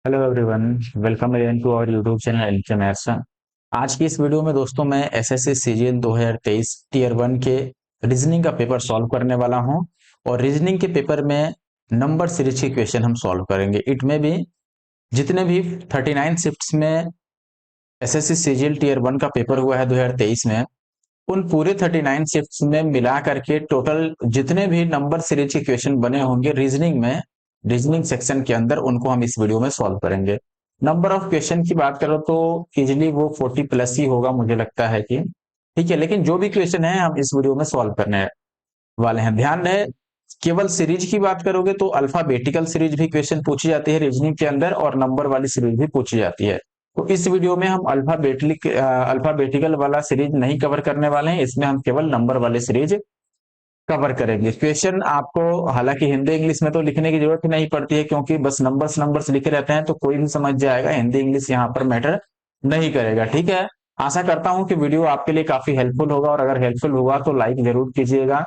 Hello everyone, welcome again to our YouTube channel LK maths. आज की इस video में दोस्तों मैं एसएससी सीजीएल 2023 टीयर 1 के रीजनिंग का पेपर सॉल्व करने वाला हूं। और रीजनिंग के पेपर में नंबर सीरीज के क्वेश्चन हम सॉल्व करेंगे। इट में भी जितने भी 39 शिफ्ट्स में एसएससी सीजीएल टीयर 1 का पेपर हुआ है 2023 में, उन पूरे 39 शिफ्ट्स में मिला करके टोटल जितने भी नंबर सीरीज के क्वेश्चन बने होंगे रीजनिंग में, रीजनिंग सेक्शन के अंदर, उनको हम इस वीडियो में सॉल्व करेंगे। नंबर ऑफ क्वेश्चन की बात करो तो इजिली वो 40 प्लस ही होगा, मुझे लगता है कि ठीक है। लेकिन जो भी क्वेश्चन है हम इस वीडियो में सॉल्व करने वाले हैं। ध्यान रहे, केवल सीरीज की बात करोगे तो अल्फाबेटिकल सीरीज भी क्वेश्चन पूछी जाती है रीजनिंग के अंदर, और नंबर वाली सीरीज भी पूछी जाती है। तो इस वीडियो में हम अल्फाबेटिकल वाला सीरीज नहीं कवर करने वाले हैं, इसमें हम केवल नंबर वाले सीरीज कवर करेंगे। क्वेश्चन आपको हालांकि हिंदी इंग्लिश में तो लिखने की जरूरत नहीं पड़ती है, क्योंकि बस नंबर्स नंबर्स लिखे रहते हैं तो कोई भी समझ जाएगा। हिंदी इंग्लिश यहाँ पर मैटर नहीं करेगा, ठीक है। आशा करता हूँ कि वीडियो आपके लिए काफी हेल्पफुल होगा, और अगर हेल्पफुल हुआ तो लाइक जरूर कीजिएगा,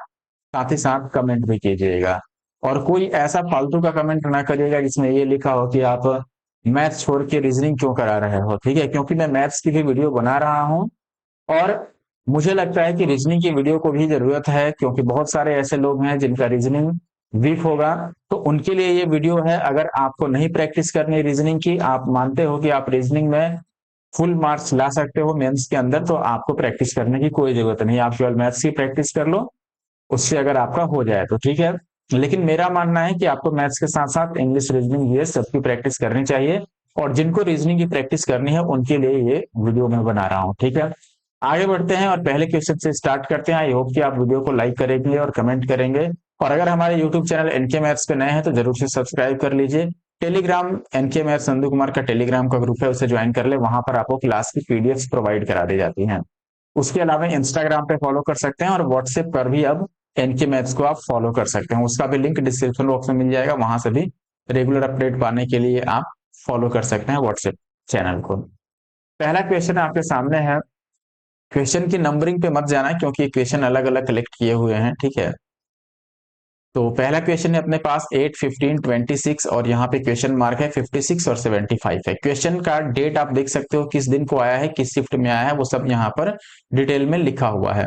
साथ ही साथ कमेंट भी कीजिएगा। और कोई ऐसा फालतू का कमेंट ना करिएगा जिसमें ये लिखा हो कि आप मैथ्स छोड़ के रीजनिंग क्यों करा रहे हो, ठीक है। क्योंकि मैं मैथ्स की भी वीडियो बना रहा हूँ, और मुझे लगता है कि रीजनिंग की वीडियो को भी जरूरत है, क्योंकि बहुत सारे ऐसे लोग हैं जिनका रीजनिंग वीक होगा। तो उनके लिए ये वीडियो है। अगर आपको नहीं प्रैक्टिस करनी रीजनिंग की, आप मानते हो कि आप रीजनिंग में फुल मार्क्स ला सकते हो मेंस के अंदर, तो आपको प्रैक्टिस करने की कोई जरूरत नहीं। आप केवल मैथ्स की प्रैक्टिस कर लो, उससे अगर आपका हो जाए तो ठीक है। लेकिन मेरा मानना है कि आपको मैथ्स के साथ साथ इंग्लिश, रीजनिंग, ये सबकी प्रैक्टिस करनी चाहिए। और जिनको रीजनिंग की प्रैक्टिस करनी है उनके लिए ये वीडियो मैं बना रहा हूँ, ठीक है। आगे बढ़ते हैं और पहले क्वेश्चन से स्टार्ट करते हैं। आई होप कि आप वीडियो को लाइक करेंगे और कमेंट करेंगे। और अगर हमारे यूट्यूब चैनल एनके मैथ्स पे नए हैं तो जरूर से सब्सक्राइब कर लीजिए। Telegram NK maths Sandhu Kumar का टेलीग्राम का ग्रुप है, उसे ज्वाइन कर ले। वहां पर आपको क्लास की पीडीएफ प्रोवाइड करा दी जाती है। उसके अलावा इंस्टाग्राम पे फॉलो कर सकते हैं, और व्हाट्सएप पर भी अब एनके मैथ्स को आप फॉलो कर सकते हैं। उसका भी लिंक डिस्क्रिप्शन बॉक्स में मिल जाएगा, वहां से भी रेगुलर अपडेट पाने के लिए आप फॉलो कर सकते हैं व्हाट्सएप चैनल को। पहला क्वेश्चन आपके सामने है। क्वेश्चन की नंबरिंग पे मत जाना, क्योंकि क्वेश्चन अलग अलग कलेक्ट किए हुए हैं, ठीक है। तो पहला क्वेश्चन है अपने पास 8, 15, 26, और यहाँ पे क्वेश्चन मार्क है 56 और 75 है। क्वेश्चन का डेट आप देख सकते हो, किस दिन को आया है, किस शिफ्ट में आया है, वो सब यहाँ पर डिटेल में लिखा हुआ है।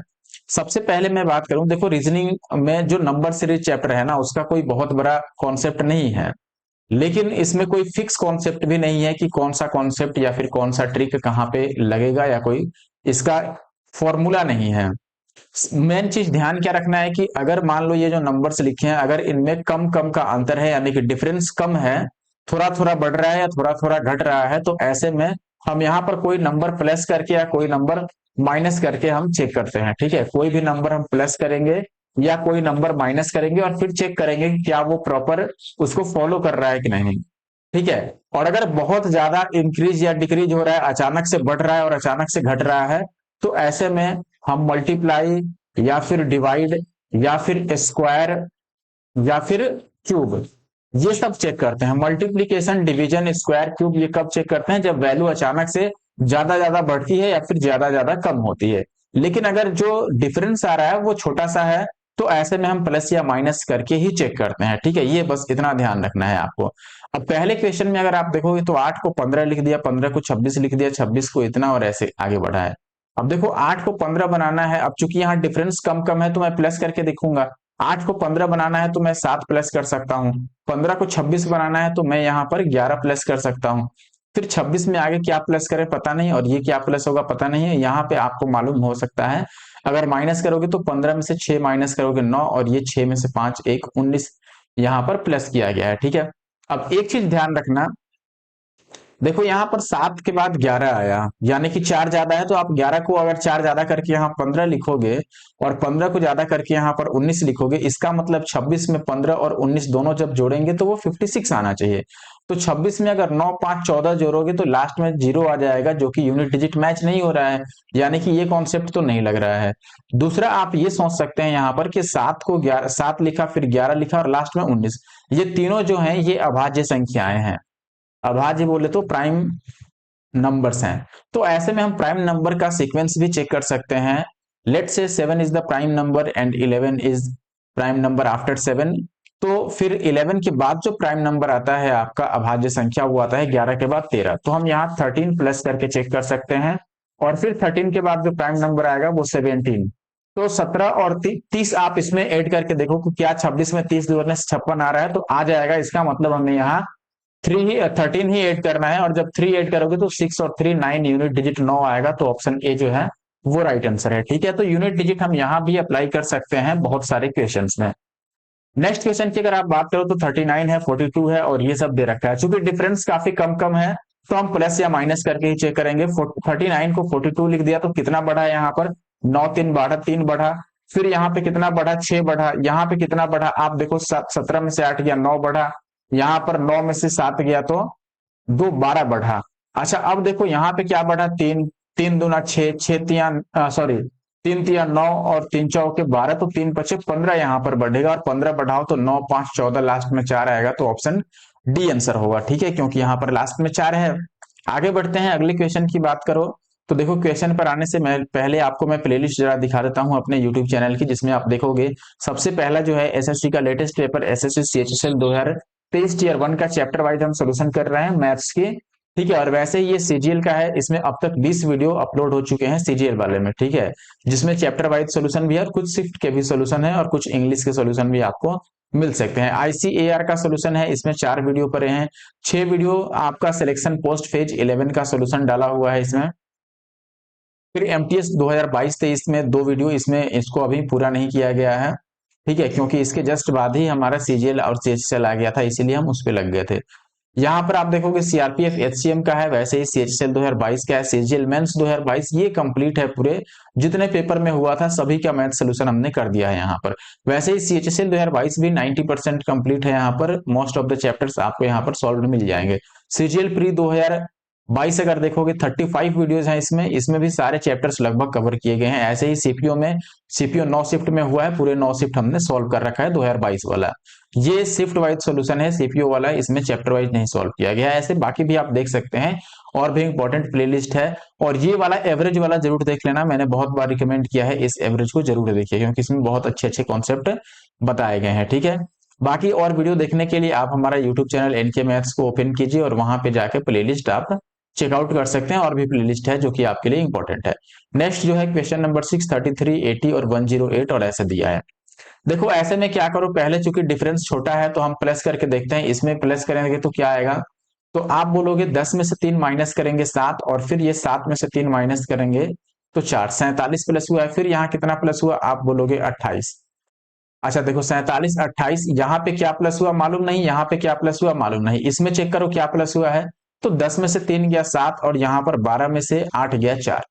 सबसे पहले मैं बात करूं, देखो रीजनिंग में जो नंबर सीरीज चैप्टर है ना, उसका कोई बहुत बड़ा कॉन्सेप्ट नहीं है। लेकिन इसमें कोई फिक्स कॉन्सेप्ट भी नहीं है कि कौन सा कॉन्सेप्ट या फिर कौन सा ट्रिक कहाँ पे लगेगा, या कोई इसका फॉर्मूला नहीं है। मेन चीज ध्यान क्या रखना है कि अगर मान लो ये जो नंबर्स लिखे हैं, अगर इनमें कम कम का अंतर है, यानी कि डिफरेंस कम है, थोड़ा थोड़ा बढ़ रहा है या थोड़ा थोड़ा घट रहा है, तो ऐसे में हम यहाँ पर कोई नंबर प्लस करके या कोई नंबर माइनस करके हम चेक करते हैं, ठीक है। कोई भी नंबर हम प्लस करेंगे या कोई नंबर माइनस करेंगे, और फिर चेक करेंगे कि क्या वो प्रॉपर उसको फॉलो कर रहा है कि नहीं, ठीक है। और अगर बहुत ज्यादा इंक्रीज या डिक्रीज हो रहा है, अचानक से बढ़ रहा है और अचानक से घट रहा है, तो ऐसे में हम मल्टीप्लाई या फिर डिवाइड या फिर स्क्वायर या फिर क्यूब, ये सब चेक करते हैं। मल्टीप्लीकेशन, डिवीजन, स्क्वायर, क्यूब, ये कब चेक करते हैं? जब वैल्यू अचानक से ज्यादा ज्यादा बढ़ती है या फिर ज्यादा ज्यादा कम होती है। लेकिन अगर जो डिफरेंस आ रहा है वो छोटा सा है, तो ऐसे में हम प्लस या माइनस करके ही चेक करते हैं, ठीक है। ये बस इतना ध्यान रखना है आपको। अब पहले क्वेश्चन में अगर आप देखोगे तो 8 को 15 लिख दिया, 15 को 26 लिख दिया, 26 को इतना, और ऐसे आगे बढ़ा है। अब देखो 8 को 15 बनाना है। अब चूंकि यहाँ डिफरेंस कम कम है तो मैं प्लस करके देखूंगा। 8 को 15 बनाना है तो मैं 7 प्लस कर सकता हूँ। 15 को 26 बनाना है तो मैं यहाँ पर 11 प्लस कर सकता हूँ। फिर 26 में आगे क्या प्लस करें पता नहीं, और ये क्या प्लस होगा पता नहीं है। यहाँ पे आपको मालूम हो सकता है, अगर माइनस करोगे तो 15 में से 6 माइनस करोगे 9, और ये 6 में से 5 1 19, यहाँ पर प्लस किया गया है, ठीक है। अब एक चीज ध्यान रखना, देखो यहाँ पर 7 के बाद 11 आया, यानी कि 4 ज्यादा है, तो आप 11 को अगर 4 ज्यादा करके यहाँ 15 लिखोगे, और 15 को ज्यादा करके यहाँ पर 19 लिखोगे, इसका मतलब 26 में 15 और 19 दोनों जब जोड़ेंगे तो वो 56 आना चाहिए। तो 26 में अगर 9 5 14 जोड़ोगे तो लास्ट में 0 आ जाएगा, जो कि यूनिट डिजिट मैच नहीं हो रहा है, यानी कि ये कॉन्सेप्ट तो नहीं लग रहा है। दूसरा, आप ये सोच सकते हैं यहाँ पर कि 7 को 11, 7 लिखा, फिर 11 लिखा, और लास्ट में 19, ये तीनों जो है ये अभाज्य संख्याएं हैं। अभाज्य बोले तो प्राइम नंबर्स हैं। तो ऐसे में हम प्राइम नंबर का सीक्वेंस भी चेक कर सकते हैं। लेट से 7 is the prime number and 11 is prime number after 7। तो फिर 11 के बाद जो प्राइम नंबर आता है आपका अभाज्य संख्या, वो आता है 11 के बाद 13। तो हम यहाँ 13 प्लस करके चेक कर सकते हैं, और फिर 13 के बाद जो प्राइम नंबर आएगा वो 17। तो 17 और 30 आप इसमें ऐड करके देखो कि क्या 26 में 30 दूनी 56 आ रहा है, तो आ जाएगा। इसका मतलब हमें यहाँ 13 ही ऐड करना है, और जब 3 ऐड करोगे तो 6 और 3 9, यूनिट डिजिट 9 आएगा। तो ऑप्शन ए जो है वो राइट आंसर है। ठीक है, तो यूनिट डिजिट हम यहाँ भी अप्लाई कर सकते हैं बहुत सारे क्वेश्चन में। नेक्स्ट क्वेश्चन की अगर आप बात करो तो 39 है, 42 है, और ये सब दे रखा है। चूंकि डिफरेंस काफी कम कम है, तो हम प्लस या माइनस करके ही चेक करेंगे। 39 को 42 लिख दिया तो कितना बढ़ा है यहाँ पर, 9 3 बढ़ा, 3 बढ़ा। फिर यहाँ पे कितना बढ़ा, 6 बढ़ा। यहाँ पे कितना बढ़ा, आप देखो 17 में से 8 गया, 9 बढ़ा। यहाँ पर 9 में से 7 गया तो 2 12 बढ़ा। अच्छा, अब देखो यहाँ पे क्या बढ़ा, 3 3 दूना 6, 6 तिया सॉरी 3 तिया 9, और 3 चौके 12, तो 3 पचे 15 यहाँ पर बढ़ेगा, और 15 बढ़ाओ तो 9 5 14, लास्ट में 4 आएगा। तो ऑप्शन डी आंसर होगा। ठीक है, क्योंकि यहाँ पर लास्ट में 4 है। आगे बढ़ते हैं, अगले क्वेश्चन की बात करो। तो देखो, क्वेश्चन पर आने से मैं पहले आपको मैं प्लेलिस्ट जरा दिखा देता हूँ अपने यूट्यूब चैनल की, जिसमें आप देखोगे सबसे पहला जो है एसएससी का latest paper, SSC CHSL 2023 tier 1 का चैप्टर वाइज हम सोल्यूशन कर रहे हैं मैथ्स के। ठीक है, और वैसे ही ये सीजीएल का है, इसमें अब तक 20 वीडियो अपलोड हो चुके हैं सीजीएल वाले में। ठीक है, जिसमें चैप्टर वाइज सोल्यूशन भी है, और कुछ शिफ्ट के भी सोल्यूशन है, और कुछ इंग्लिश के सोल्यूशन भी आपको मिल सकते हैं। आईसीएआर का सोल्यूशन है, इसमें 4 वीडियो पड़े हैं। 6 वीडियो आपका सिलेक्शन पोस्ट फेज 11 का सोल्यूशन डाला हुआ है इसमें। फिर एमटीएस 2022-23 में 2 वीडियो, इसमें इसको अभी पूरा नहीं किया गया है। ठीक है, क्योंकि इसके जस्ट बाद ही हमारा सीजीएल और सीएचएसएल आ गया था, इसीलिए हम उस पर लग गए थे। यहाँ पर आप देखोगे सीआरपीएफ एचसीएम का है, वैसे ही सीएचएसएल 2022 का है, सीजीएल मेंस 2022 ये कंप्लीट है। पूरे जितने पेपर में हुआ था सभी का मैथ सोल्यूशन हमने कर दिया है यहाँ पर। वैसे ही सीएचएसएल 2022 भी 90% कंप्लीट है। यहाँ पर मोस्ट ऑफ द चैप्टर्स आपको यहाँ पर सॉल्व मिल जाएंगे। सीजीएल प्री 2022 अगर देखोगे 35 वीडियोज हैं इसमें, इसमें भी सारे चैप्टर्स लगभग कवर किए गए हैं। ऐसे ही सीपीओ में, सीपीओ 9 शिफ्ट में हुआ है, पूरे 9 शिफ्ट हमने सॉल्व कर रखा है 2022 वाला। ये शिफ्ट वाइज सॉल्यूशन है, सीपीओ वाला, इसमें चैप्टर वाइज नहीं सॉल्व किया गया है। ऐसे बाकी भी आप देख सकते हैं, और भी इंपॉर्टेंट प्लेलिस्ट है। और ये वाला एवरेज वाला जरूर देख लेना, मैंने बहुत बार रिकमेंड किया है, इस एवरेज को जरूर देखिए, क्योंकि इसमें बहुत अच्छे अच्छे कॉन्सेप्ट बताए गए हैं। ठीक है, बाकी और वीडियो देखने के लिए आप हमारा यूट्यूब चैनल एनके मैथ्स को ओपन कीजिए, और वहां पे जाकर प्लेलिस्ट आप चेकआउट कर सकते हैं। और भी प्लेलिस्ट है जो कि आपके लिए इंपॉर्टेंट है। नेक्स्ट जो है क्वेश्चन नंबर 6, 33, 80 और 108, और ऐसे दिया है। देखो, ऐसे में क्या करो, पहले चूंकि डिफरेंस छोटा है तो हम प्लस करके देखते हैं। इसमें प्लस करेंगे तो क्या आएगा, तो आप बोलोगे 10 में से 3 माइनस करेंगे 7, और फिर ये 7 में से 3 माइनस करेंगे तो 4, 47 प्लस हुआ है। फिर यहाँ कितना प्लस हुआ, आप बोलोगे 28। अच्छा देखो, 47 28, यहाँ पे क्या प्लस हुआ मालूम नहीं, यहाँ पे क्या प्लस हुआ मालूम नहीं। इसमें चेक करो क्या प्लस हुआ है, तो 10 में से 3 गया 7, और यहाँ पर 12 में से 8 गया 4।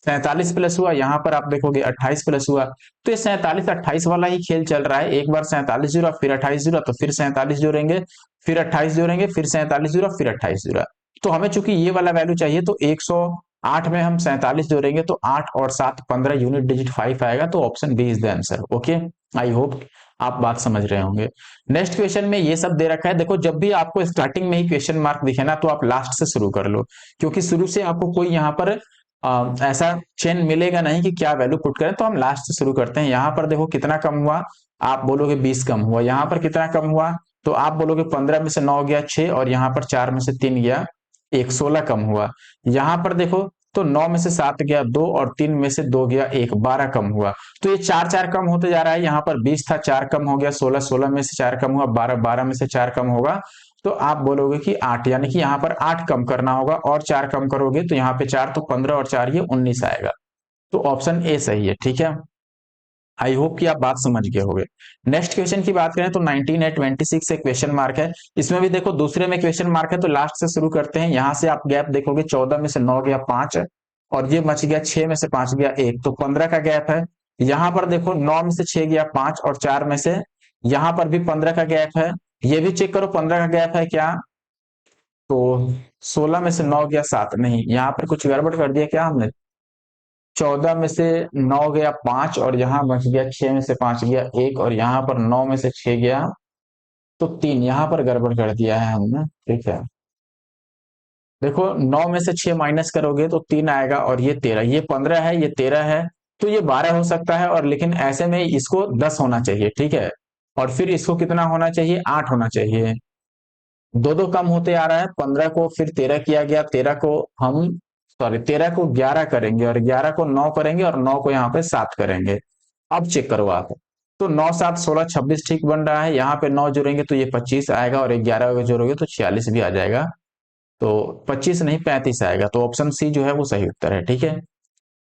47 प्लस हुआ, यहाँ पर आप देखोगे 28 प्लस हुआ। तो ये 47 28 वाला ही खेल चल रहा है। एक बार 47 जुड़ा, फिर 28 जुड़ा, तो फिर 47 जोड़ेंगे, फिर 28 जोड़ेंगे, फिर 47 जुड़ा, फिर 28 जुड़ा। तो हमें चूंकि ये वाला वैल्यू चाहिए, तो 108 में हम 47 जोड़ेंगे तो 8 और 7 15, यूनिट डिजिट 5 आएगा। तो option B is the answer. Okay, I hope आप बात समझ रहे होंगे। नेक्स्ट क्वेश्चन में ये सब दे रखा है। देखो, जब भी आपको स्टार्टिंग में ही क्वेश्चन मार्क दिखे ना, तो आप लास्ट से शुरू कर लो, क्योंकि शुरू से आपको कोई यहाँ पर ऐसा चेन मिलेगा नहीं कि क्या वैल्यू पुट करें। तो हम लास्ट से शुरू करते हैं। यहाँ पर देखो कितना कम हुआ, आप बोलोगे 20 कम हुआ। यहाँ पर कितना कम हुआ, तो आप बोलोगे 15 में से 9 गया 6, और यहाँ पर 4 में से 3 गया 1, 16 कम हुआ। यहाँ पर देखो, तो 9 में से 7 गया 2, और 3 में से 2 गया 1, 12 कम हुआ। तो ये 4 4 कम होते जा रहा है। यहाँ पर 20 था, 4 कम हो गया 16, 16 में से 4 कम हुआ 12, 12 में से 4 कम होगा, तो आप बोलोगे कि 8, यानी कि यहाँ पर 8 कम करना होगा, और 4 कम करोगे तो यहाँ पे 4 तो 15, और 4 ये 19 आएगा। तो ऑप्शन ए सही है। ठीक है, आई होप कि आप बात समझ गए होंगे। नेक्स्ट क्वेश्चन की बात करें तो 19 है, 26 से क्वेश्चन मार्क है। इसमें भी देखो दूसरे में क्वेश्चन मार्क है, तो लास्ट से शुरू करते हैं। यहां से आप गैप देखोगे, 14 में से 9 गया 5, और ये बच गया 6 में से 5 गया 1, तो 15 का गैप है। यहां पर देखो 9 में से 6 गया 5, और 4 में से, यहां पर भी 15 का गैप है। ये भी चेक करो 15 का गैप है क्या, तो 16 में से 9 गया 7, नहीं, यहाँ पर कुछ गड़बड़ कर दिया क्या हमने। 14 में से 9 गया 5, और यहाँ बच गया 6 में से 5 गया 1, और यहाँ पर 9 में से 6 गया तो 3, यहाँ पर गड़बड़ कर दिया है हमने। ठीक है, देखो 9 में से 6 माइनस करोगे तो 3 आएगा, और ये 13, ये 15 है, ये 13 है, तो ये 12 हो सकता है। और लेकिन ऐसे में इसको 10 होना चाहिए। ठीक है, और फिर इसको कितना होना चाहिए, 8 होना चाहिए। दो दो कम होते आ रहा है, 15 को फिर 13 किया गया, 13 को हम सॉरी 13 को 11 करेंगे और 11 को 9 करेंगे और 9 को यहाँ पे 7 करेंगे। अब चेक करो आप, तो 9 7 16 26 ठीक बन रहा है, यहाँ पे 9 जोड़ेंगे तो ये 25 आएगा और 11 को जोड़ोगे तो 46 भी आ जाएगा। तो 25 नहीं 35 आएगा, तो ऑप्शन सी जो है वो सही उत्तर है। ठीक है,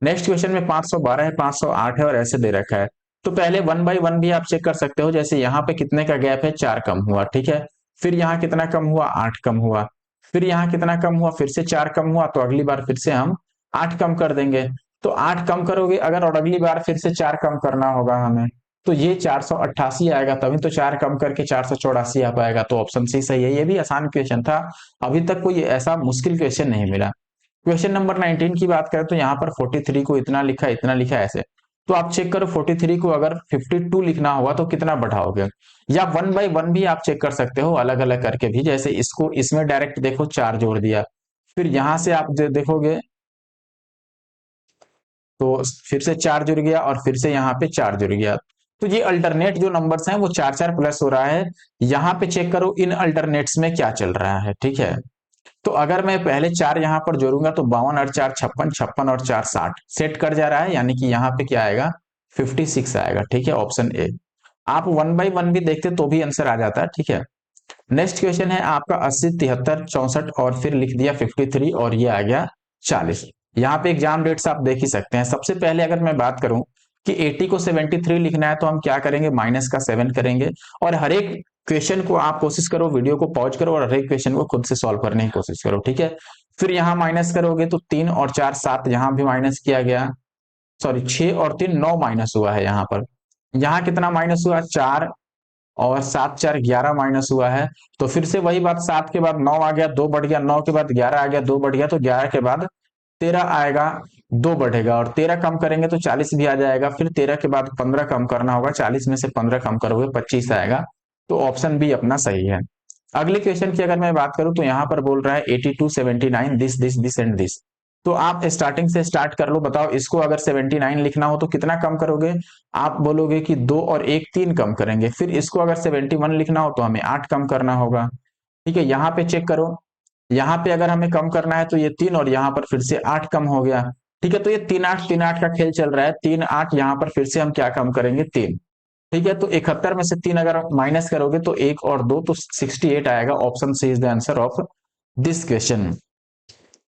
नेक्स्ट क्वेश्चन में 512 है, 508 है और ऐसे दे रखा है। तो पहले वन बाई वन भी आप चेक कर सकते हो, जैसे यहाँ पे कितने का गैप है, 4 कम हुआ, ठीक है। फिर यहाँ कितना कम हुआ, 8 कम हुआ। फिर यहाँ कितना कम हुआ, फिर से 4 कम हुआ, तो अगली बार फिर से हम 8 कम कर देंगे। तो 8 कम करोगे अगर और अगली बार फिर से 4 कम करना होगा हमें, तो ये 488 आएगा, तभी तो 4 कम करके 484 आ पाएगा। तो ऑप्शन सी सही है। ये भी आसान क्वेश्चन था, अभी तक कोई ऐसा मुश्किल क्वेश्चन नहीं मिला। क्वेश्चन नंबर 19 की बात करें तो यहाँ पर 43 को इतना लिखा ऐसे, तो आप चेक करो 43 को अगर 52 लिखना होगा तो कितना बढ़ाओगे, या वन बाई वन भी आप चेक कर सकते हो अलग अलग करके भी। जैसे इसको इसमें डायरेक्ट देखो 4 जोड़ दिया, फिर यहां से आप देखोगे तो फिर से 4 जुड़ गया और फिर से यहाँ पे 4 जुड़ गया। तो ये अल्टरनेट जो नंबर्स हैं वो 4 4 प्लस हो रहा है। यहाँ पे चेक करो इन अल्टरनेट्स में क्या चल रहा है, ठीक है। तो अगर मैं पहले 4 यहाँ पर जोड़ूंगा तो 52 और 4 56, 56 और 4 60 सेट कर जा रहा है, यानी कि यहाँ पे क्या आएगा, 56 आएगा। ठीक है, ऑप्शन ए। आप वन बाई वन भी देखते तो भी आंसर आ जाता है। ठीक है, नेक्स्ट क्वेश्चन है आपका 80 73 64 और फिर लिख दिया 53 और ये आ गया 40। यहाँ पे एग्जाम डेट्स आप देख ही सकते हैं। सबसे पहले अगर मैं बात करूं कि 80 को 73 लिखना है तो हम क्या करेंगे, माइनस का 7 करेंगे। और हर एक क्वेश्चन को आप कोशिश करो, वीडियो को पॉज करो और हर एक क्वेश्चन को खुद से सॉल्व करने की कोशिश करो, ठीक है। फिर यहाँ माइनस करोगे तो 3 और 4 7, यहाँ भी माइनस किया गया, सॉरी 6 और 3 9 माइनस हुआ है यहाँ पर। यहाँ कितना माइनस हुआ, 4 और 7 4 11 माइनस हुआ है। तो फिर से वही बात, 7 के बाद 9 आ गया, 2 बढ़ गया, 9 के बाद 11 आ गया, 2 बढ़ गया, तो 11 के बाद 13 आएगा, 2 बढ़ेगा और 13 कम करेंगे तो 40 भी आ जाएगा। फिर 13 के बाद 15 कम करना होगा, 40 में से 15 कम करोगे 25 आएगा। तो ऑप्शन बी अपना सही है। अगले क्वेश्चन की अगर मैं बात करूं तो यहाँ पर बोल रहा है 82 79 this this this and this. तो आप स्टार्टिंग से स्टार्ट कर लो, बताओ इसको अगर 79 लिखना हो तो कितना कम करोगे। आप बोलोगे कि 2 और 1 3 कम करेंगे। फिर इसको अगर 71 लिखना हो तो हमें 8 कम करना होगा। ठीक है, यहाँ पे चेक करो, यहाँ पे अगर हमें कम करना है तो ये 3 और यहाँ पर फिर से 8 कम हो गया। ठीक है, तो ये 3 8 का खेल चल रहा है। 3 8 यहाँ पर फिर से हम क्या कम करेंगे, 3। ठीक है, तो 71 में से 3 अगर माइनस करोगे तो 1 और 2 तो 68 आएगा। Option C is the answer of this question.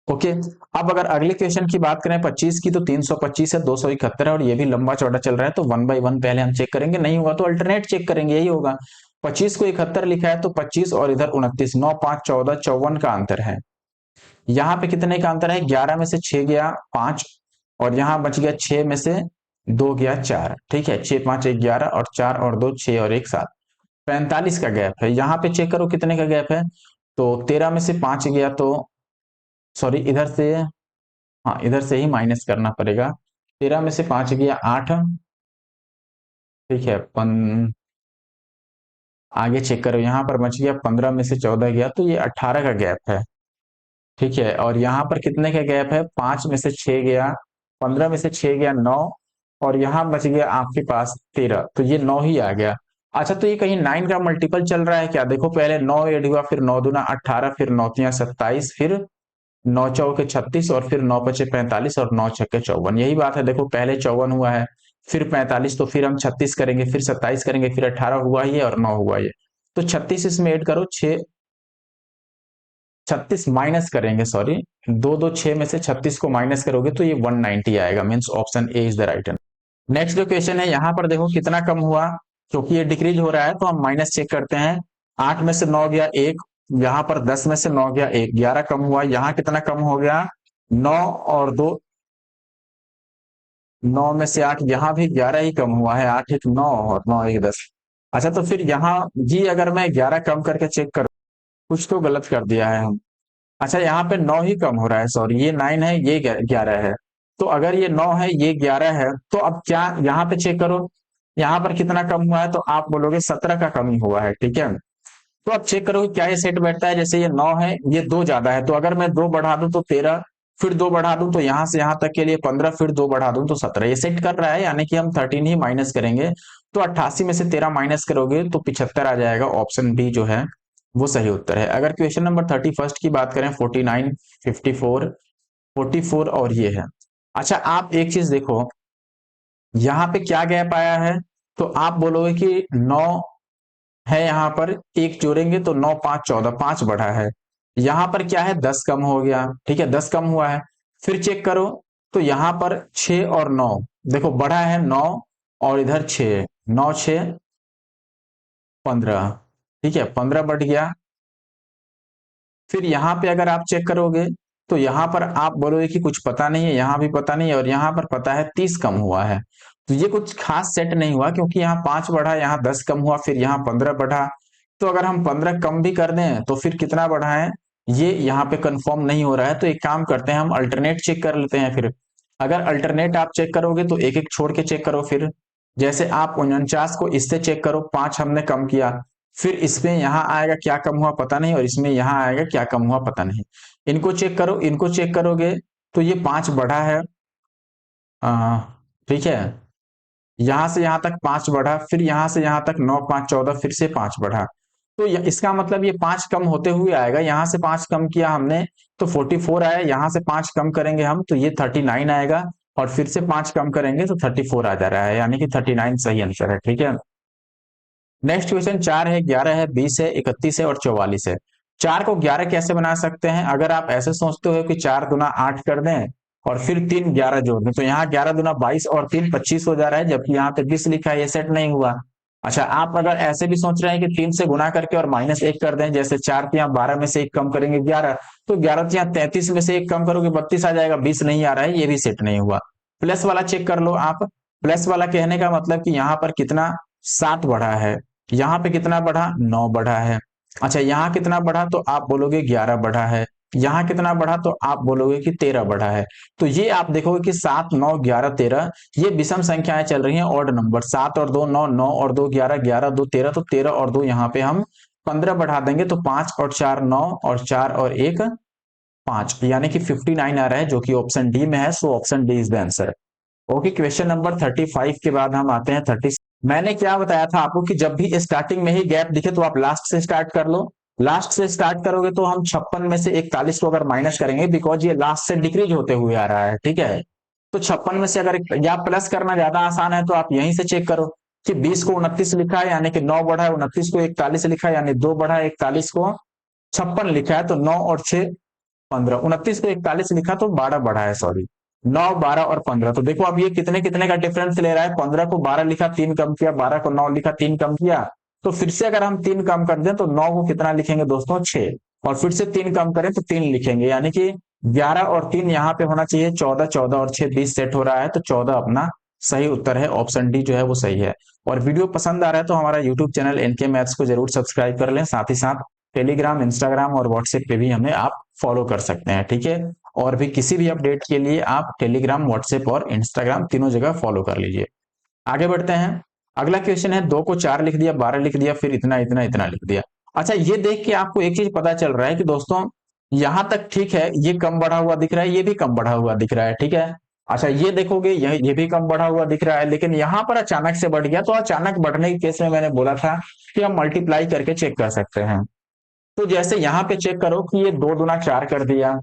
Okay, अब अगर अगले क्वेश्चन की बात करें 25 की, तो 325 है, 271 है और ये भी लंबा चौड़ा चल रहा है। तो वन बाई वन पहले हम चेक करेंगे, नहीं हुआ तो अल्टरनेट चेक करेंगे, यही होगा। 25 को 71 लिखा है तो 25 और इधर 29, 9 5 14, 54 का अंतर है। यहाँ पे कितने का अंतर है, 11 में से 6 गया 5 और यहाँ बच गया 6 में से 2 गया 4। ठीक है, 6 5 1 11 और 4 और 2 6 और 1 7, 45 का गैप है। यहाँ पे चेक करो कितने का गैप है, तो 13 में से 5 गया तो सॉरी इधर से, हाँ इधर से ही माइनस करना पड़ेगा। 13 में से 5 गया 8। ठीक है, आगे चेक करो, यहाँ पर बच गया 15 में से 14 गया तो ये 18 का गैप है। ठीक है, और यहाँ पर कितने का गैप है, 5 में से 6 गया, 15 में से 6 गया 9 और यहाँ बच गया आपके पास 13, तो ये 9 ही आ गया। अच्छा, तो ये कहीं 9 का मल्टीपल चल रहा है क्या, देखो पहले 9 ऐड हुआ, फिर 9 दूना 18, फिर 9 तिया 27, फिर 9 चौके 36 और फिर 9 पचे 45 और 9 छक्के 54। यही बात है, देखो पहले 54 हुआ है, फिर 45, तो फिर हम 36 करेंगे, फिर 27 करेंगे, फिर 18 हुआ ही है और 9 हुआ ही है। तो 36 इसमें ऐड करो, 6 36 माइनस करेंगे, सॉरी 2 2 6 में से 36 को माइनस करोगे तो ये 190 आएगा। Means option A is the right answer. Next जो क्वेश्चन है यहाँ पर देखो कितना कम हुआ, क्योंकि ये डिक्रीज हो रहा है तो हम माइनस चेक करते हैं। 8 में से 9 गया 1, यहाँ पर 10 में से 9 गया 1, 11 कम हुआ। यहाँ कितना कम हो गया, 9 और 2, 9 में से 8, यहाँ भी 11 ही कम हुआ है, 8 1 9 और 9 1 10। अच्छा, तो फिर यहाँ जी अगर मैं 11 कम करके चेक करूँ, कुछ तो गलत कर दिया है हम। अच्छा, यहाँ पे 9 ही कम हो रहा है, सॉरी ये 9 है ये 11 है। तो अगर ये 9 है ये 11 है तो अब क्या, यहाँ पे चेक करो यहाँ पर कितना कम हुआ है, तो आप बोलोगे 17 का कमी हुआ है। ठीक है, तो अब चेक करो कि क्या ये सेट बैठता है। जैसे ये 9 है, ये 2 ज्यादा है, तो अगर मैं 2 बढ़ा दूं तो 13, फिर 2 बढ़ा दूं तो यहां से यहां तक के लिए 15, फिर 2 बढ़ा दूं तो 17। ये सेट कर रहा है, यानी कि हम 13 ही माइनस करेंगे। तो 88 में से 13 माइनस करोगे तो 75 आ जाएगा। ऑप्शन बी जो है वो सही उत्तर है। अगर क्वेश्चन नंबर 31 की बात करें, 49, 54, 44 और ये है। अच्छा, आप एक चीज देखो, यहाँ पे क्या गैप आया है, तो आप बोलोगे कि 9 है, यहाँ पर एक जोड़ेंगे तो 9 5 14, 5 बढ़ा है। यहाँ पर क्या है, 10 कम हो गया, ठीक है, 10 कम हुआ है। फिर चेक करो तो यहाँ पर 6 और 9, देखो बढ़ा है 9 और इधर 6, 9 6 15, ठीक है, 15 बढ़ गया। फिर यहाँ पे अगर आप चेक करोगे तो यहाँ पर आप बोलोगे कि कुछ पता नहीं है, यहाँ भी पता नहीं है, और यहाँ पर पता है 30 कम हुआ है। तो ये कुछ खास सेट नहीं हुआ, क्योंकि यहाँ 5 बढ़ा, यहाँ 10 कम हुआ, फिर यहाँ 15 बढ़ा। तो अगर हम 15 कम भी कर दें तो फिर कितना बढ़ा है, ये यहाँ पे कंफर्म नहीं हो रहा है। तो एक काम करते हैं, हम अल्टरनेट चेक कर लेते हैं। फिर अगर अल्टरनेट आप चेक करोगे तो एक एक छोड़ के चेक करो। फिर जैसे आप 49 को इससे चेक करो, 5 हमने कम किया, फिर इसमें यहाँ आएगा क्या कम हुआ पता नहीं, और इसमें यहाँ आएगा क्या कम हुआ पता नहीं। इनको चेक करो, इनको चेक करोगे तो ये 5 बढ़ा है, ठीक है, यहां से यहां तक 5 बढ़ा, फिर यहां से यहां तक 9 5 14, फिर से 5 बढ़ा। तो इसका मतलब ये 5 कम होते हुए आएगा। यहां से 5 कम किया हमने तो 44 आया, यहां से 5 कम करेंगे हम तो ये 39 आएगा, और फिर से 5 कम करेंगे तो 34 आ जा रहा है, यानी कि 39 सही आंसर है। ठीक है, नेक्स्ट क्वेश्चन 4 है, 11 है, 20 है, 31 है और 44 है। 4 को 11 कैसे बना सकते हैं? अगर आप ऐसे सोचते हो कि 4 दुना 8 कर दें और फिर 3 11 जोड़ दें, तो यहाँ 11 दुना 22 और 3 25 हो जा रहा है, जबकि यहाँ पे 20 लिखा है, ये सेट नहीं हुआ। अच्छा, आप अगर ऐसे भी सोच रहे हैं कि 3 से गुना करके और -1 कर दें, जैसे 4 यहाँ 12 में से 1 कम करेंगे 11, तो 11 यहाँ 33 में से 1 कम करोगे 32 आ जाएगा, 20 नहीं आ रहा है, ये भी सेट नहीं हुआ। प्लस वाला चेक कर लो आप। प्लस वाला कहने का मतलब कि यहाँ पर कितना, 7 बढ़ा है, यहाँ पे कितना बढ़ा, 9 बढ़ा है। अच्छा, यहाँ कितना बढ़ा, तो आप बोलोगे 11 बढ़ा है। यहाँ कितना बढ़ा, तो आप बोलोगे कि 13 बढ़ा है। तो ये आप देखोगे कि 7 9 11 13, ये विषम संख्याएं चल रही हैं, ऑड नंबर। 7 और 2 9, 9 और 2 11, 11 2 13, तो 13 और 2 यहाँ पे हम 15 बढ़ा देंगे, तो 5 और 4 9, और 4 और 1 5, यानी कि 59 आ रहा है, जो कि ऑप्शन डी में है। So option D is the answer. Okay, question number 35 के बाद हम आते हैं 30। मैंने क्या बताया था आपको कि जब भी स्टार्टिंग में ही गैप दिखे तो आप लास्ट से स्टार्ट कर लो। लास्ट से स्टार्ट करोगे तो हम 56 में से 41 को अगर माइनस करेंगे, बिकॉज ये लास्ट से डिक्रीज होते हुए आ रहा है, ठीक है। तो 56 में से अगर, या प्लस करना ज्यादा आसान है तो आप यहीं से चेक करो कि 20 को 29 लिखा है, यानी कि 9 बढ़ा है, 29 को 41 लिखा है, यानी 2 बढ़ा है, 41 को 56 लिखा है, तो 9 और 6 15, 29 को 41 लिखा तो 12 बढ़ा है, सॉरी, 9 12 और 15। तो देखो अब ये कितने कितने का डिफरेंस ले रहा है, 15 को 12 लिखा 3 कम किया, 12 को 9 लिखा 3 कम किया। तो फिर से अगर हम 3 कम कर दें तो 9 को कितना लिखेंगे दोस्तों, 6, और फिर से 3 कम करें तो 3 लिखेंगे, यानी कि 11 और 3 यहाँ पे होना चाहिए 14, 14 और 6 20 सेट हो रहा है, तो 14 अपना सही उत्तर है। ऑप्शन डी जो है वो सही है। और वीडियो पसंद आ रहा है तो हमारा यूट्यूब चैनल एनके मैथ्स को जरूर सब्सक्राइब कर लें, साथ ही साथ टेलीग्राम, इंस्टाग्राम और व्हाट्सएप पे भी हमें आप फॉलो कर सकते हैं, ठीक है। और भी किसी भी अपडेट के लिए आप टेलीग्राम, व्हाट्सएप और इंस्टाग्राम तीनों जगह फॉलो कर लीजिए। आगे बढ़ते हैं। अगला क्वेश्चन है, 2 को 4 लिख दिया, 12 लिख दिया, फिर इतना इतना इतना लिख दिया। अच्छा, ये देख के आपको एक चीज पता चल रहा है कि दोस्तों यहां तक ठीक है, ये कम बढ़ा हुआ दिख रहा है, ये भी कम बढ़ा हुआ दिख रहा है, ठीक है। अच्छा, ये देखोगे ये भी कम बढ़ा हुआ दिख रहा है, लेकिन यहां पर अचानक से बढ़ गया। तो अचानक बढ़ने के केस में मैंने बोला था कि हम मल्टीप्लाई करके चेक कर सकते हैं। तो जैसे यहाँ पे चेक करो कि ये 2 दुना 4 कर दिया,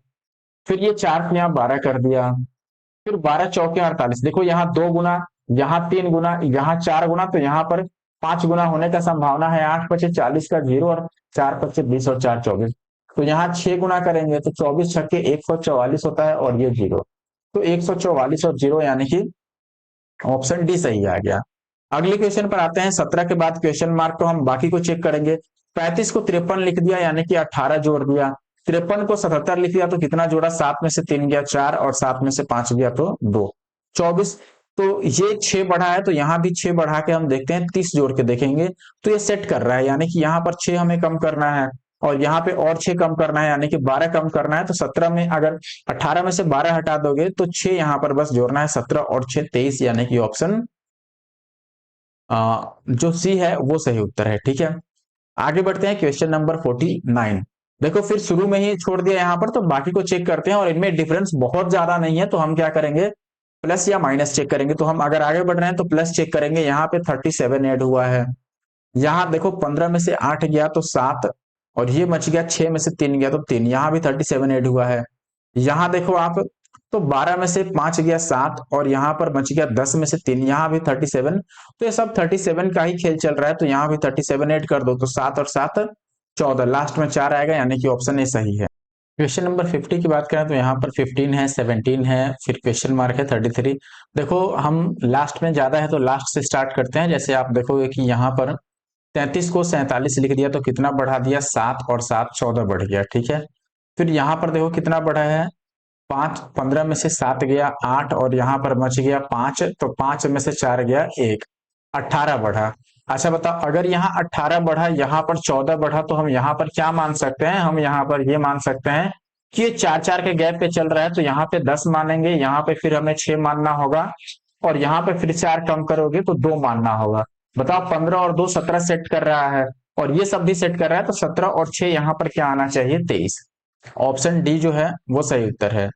फिर ये 4 यहाँ 12 कर दिया, फिर 12 चौके 48। देखो यहाँ 2 गुना, यहाँ 3 गुना, यहाँ 4 गुना, तो यहाँ पर 5 गुना होने का संभावना है। 8 पचे 40 का 0, और 4 पचे 20 और 4 24। तो यहाँ 6 गुना करेंगे तो 24 छक्के 144 होता है, और ये 0, तो 144 और 0, यानी कि ऑप्शन डी सही आ गया। अगले क्वेश्चन पर आते हैं। 17 के बाद क्वेश्चन मार्क, तो हम बाकी को चेक करेंगे। 35 को 53 लिख दिया, यानी कि 18 जोड़ दिया। 53 को 77 लिख दिया तो कितना जोड़ा, 7 में से 3 गया 4, और 7 में से 5 गया तो 2, 24। तो ये 6 बढ़ा है, तो यहाँ भी 6 बढ़ा के हम देखते हैं, 30 जोड़ के देखेंगे तो ये सेट कर रहा है, यानी कि यहाँ पर 6 हमें कम करना है, और यहाँ पे और 6 कम करना है, यानी कि 12 कम करना है। तो 17 में अगर 18 में से 12 हटा दोगे तो 6 यहाँ पर बस जोड़ना है, 17 और 6 23, यानी कि ऑप्शन जो सी है वो सही उत्तर है, ठीक है। आगे बढ़ते हैं, क्वेश्चन नंबर 49। देखो फिर शुरू में ही छोड़ दिया यहाँ पर, तो बाकी को चेक करते हैं और इनमें डिफरेंस बहुत ज्यादा नहीं है, तो हम क्या करेंगे, प्लस या माइनस चेक करेंगे। तो हम अगर आगे बढ़ रहे हैं तो प्लस चेक करेंगे, यहाँ पे 37 ऐड हुआ है। यहाँ देखो 15 में से 8 गया तो 7, और ये बच गया 6 में से 3 गया तो 3, यहाँ भी 37 ऐड हुआ है। यहाँ देखो आप, तो 12 में से 5 गया 7, और यहाँ पर बच गया 10 में से 3, यहाँ भी 37। तो ये सब 37 का ही खेल चल रहा है, तो यहाँ भी 37 ऐड कर दो, तो 7 और 7 14, लास्ट में 4 आएगा, यानी कि ऑप्शन ए सही है। क्वेश्चन नंबर 50 की बात करें तो यहाँ पर 15 है, 17 है, फिर क्वेश्चन मार्क है 33। देखो हम लास्ट में ज्यादा है तो लास्ट से स्टार्ट करते हैं। जैसे आप देखोगे कि यहाँ पर 33 को 47 लिख दिया तो कितना बढ़ा दिया, 7 और 7 14 बढ़ गया, ठीक है। फिर यहाँ पर देखो कितना बढ़ा है, 5, 15 में से 7 गया 8, और यहाँ पर बच गया 5, तो 5 में से 4 गया 1, 18 बढ़ा। अच्छा बताओ, अगर यहाँ 18 बढ़ा, यहाँ पर 14 बढ़ा, तो हम यहाँ पर क्या मान सकते हैं, हम यहाँ पर ये मान सकते हैं कि ये 4 4 के गैप पे चल रहा है, तो यहाँ पे 10 मानेंगे, यहाँ पे फिर हमें 6 मानना होगा, और यहाँ पे फिर 4 कम करोगे तो 2 मानना होगा। बताओ 15 और 2 17 सेट कर रहा है, और ये सब भी सेट कर रहा है, तो 17 और 6 यहाँ पर क्या आना चाहिए, 23। ऑप्शन डी जो है वो सही उत्तर है।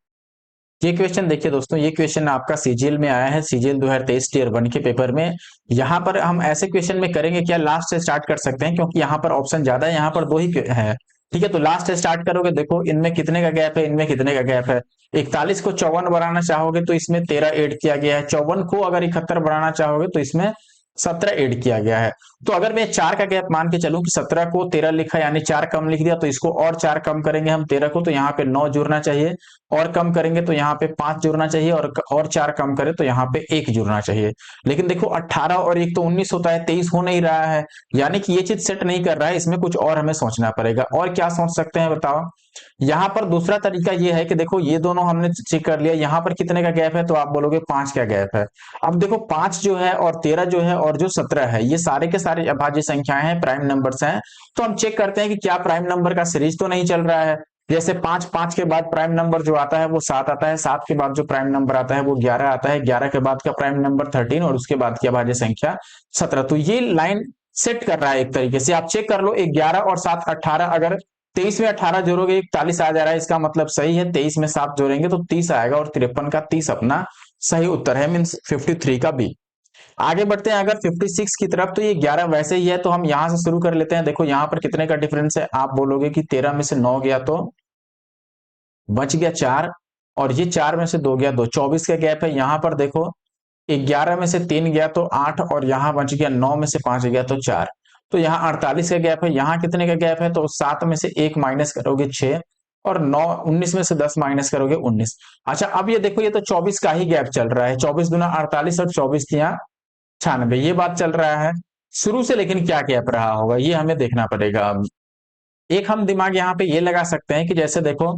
ये क्वेश्चन देखिए दोस्तों, ये क्वेश्चन आपका सीजीएल में आया है, सीजीएल 2023 टीयर 1 के पेपर में। यहाँ पर हम ऐसे क्वेश्चन में करेंगे क्या, लास्ट से स्टार्ट कर सकते हैं, क्योंकि यहाँ पर ऑप्शन ज्यादा है, यहाँ पर 2 ही है, ठीक है। तो लास्ट से स्टार्ट करोगे, देखो इनमें कितने का गैप है, इनमें कितने का गैप है। 41 को 54 बनाना चाहोगे तो इसमें 13 ऐड किया गया है, 54 को अगर 71 बनाना चाहोगे तो इसमें 17 ऐड किया गया है। तो अगर मैं 4 का गैप मान के चलूं कि 17 को 13 लिखा, यानी 4 कम लिख दिया, तो इसको और 4 कम करेंगे हम 13 को, तो यहाँ पे 9 जुड़ना चाहिए, और कम करेंगे तो यहाँ पे 5 जुड़ना चाहिए, और 4 कम करें तो यहाँ पे 1 जुड़ना चाहिए। लेकिन देखो 18 और 1 तो 19 होता है, 23 हो नहीं रहा है, यानी कि ये चीज सेट नहीं कर रहा है, इसमें कुछ और हमें सोचना पड़ेगा। और क्या सोच सकते हैं बताओ, यहाँ पर दूसरा तरीका ये है कि देखो ये दोनों हमने चेक कर लिया, यहाँ पर कितने का गैप है, तो आप बोलोगे 5 का गैप है। अब देखो 5 जो है और 13 जो है और जो 17 है, ये सारे के सारे अभाज्य संख्याएं हैं, प्राइम नंबर्स हैं। तो हम चेक करते हैं कि क्या प्राइम नंबर का सीरीज तो नहीं चल रहा है। जैसे 5 5 के बाद प्राइम नंबर जो आता है वो 7 आता है, 7 के बाद जो प्राइम नंबर आता है वो 11 आता है, 11 के बाद का प्राइम नंबर 13, और उसके बाद की अभाज्य संख्या 17। तो ये लाइन सेट कर रहा है एक तरीके से, आप चेक कर लो, 11 और 7 18, अगर 23 में 18 जोड़ोगे 41 आ जा रहा है, इसका मतलब सही है। 23 में 7 जोड़ेंगे तो 30 आएगा, और 53 का 30 अपना सही उत्तर है, मीन्स 53 का बी। आगे बढ़ते हैं अगर 56 की तरफ, तो ये 11 वैसे ही है, तो हम यहां से शुरू कर लेते हैं। देखो यहाँ पर कितने का डिफरेंस है, आप बोलोगे कि 13 में से 9 गया तो बच गया 4, और ये 4 में से 2 गया 2, 24 का गैप है। यहाँ पर देखो 11 में से 3 गया तो 8, और यहाँ बच गया 9 में से 5 गया तो 4, तो यहाँ 48 का गैप है। यहाँ कितने का गैप है, तो 7 में से 1 माइनस करोगे 6, और 9 19 में से 10 माइनस करोगे 19। अच्छा अब ये देखो, ये तो 24 का ही गैप चल रहा है, 24 दूना 48 और 24 तिया 96, ये बात चल रहा है शुरू से। लेकिन क्या गैप रहा होगा ये हमें देखना पड़ेगा। अब एक हम दिमाग यहाँ पे ये लगा सकते हैं कि जैसे देखो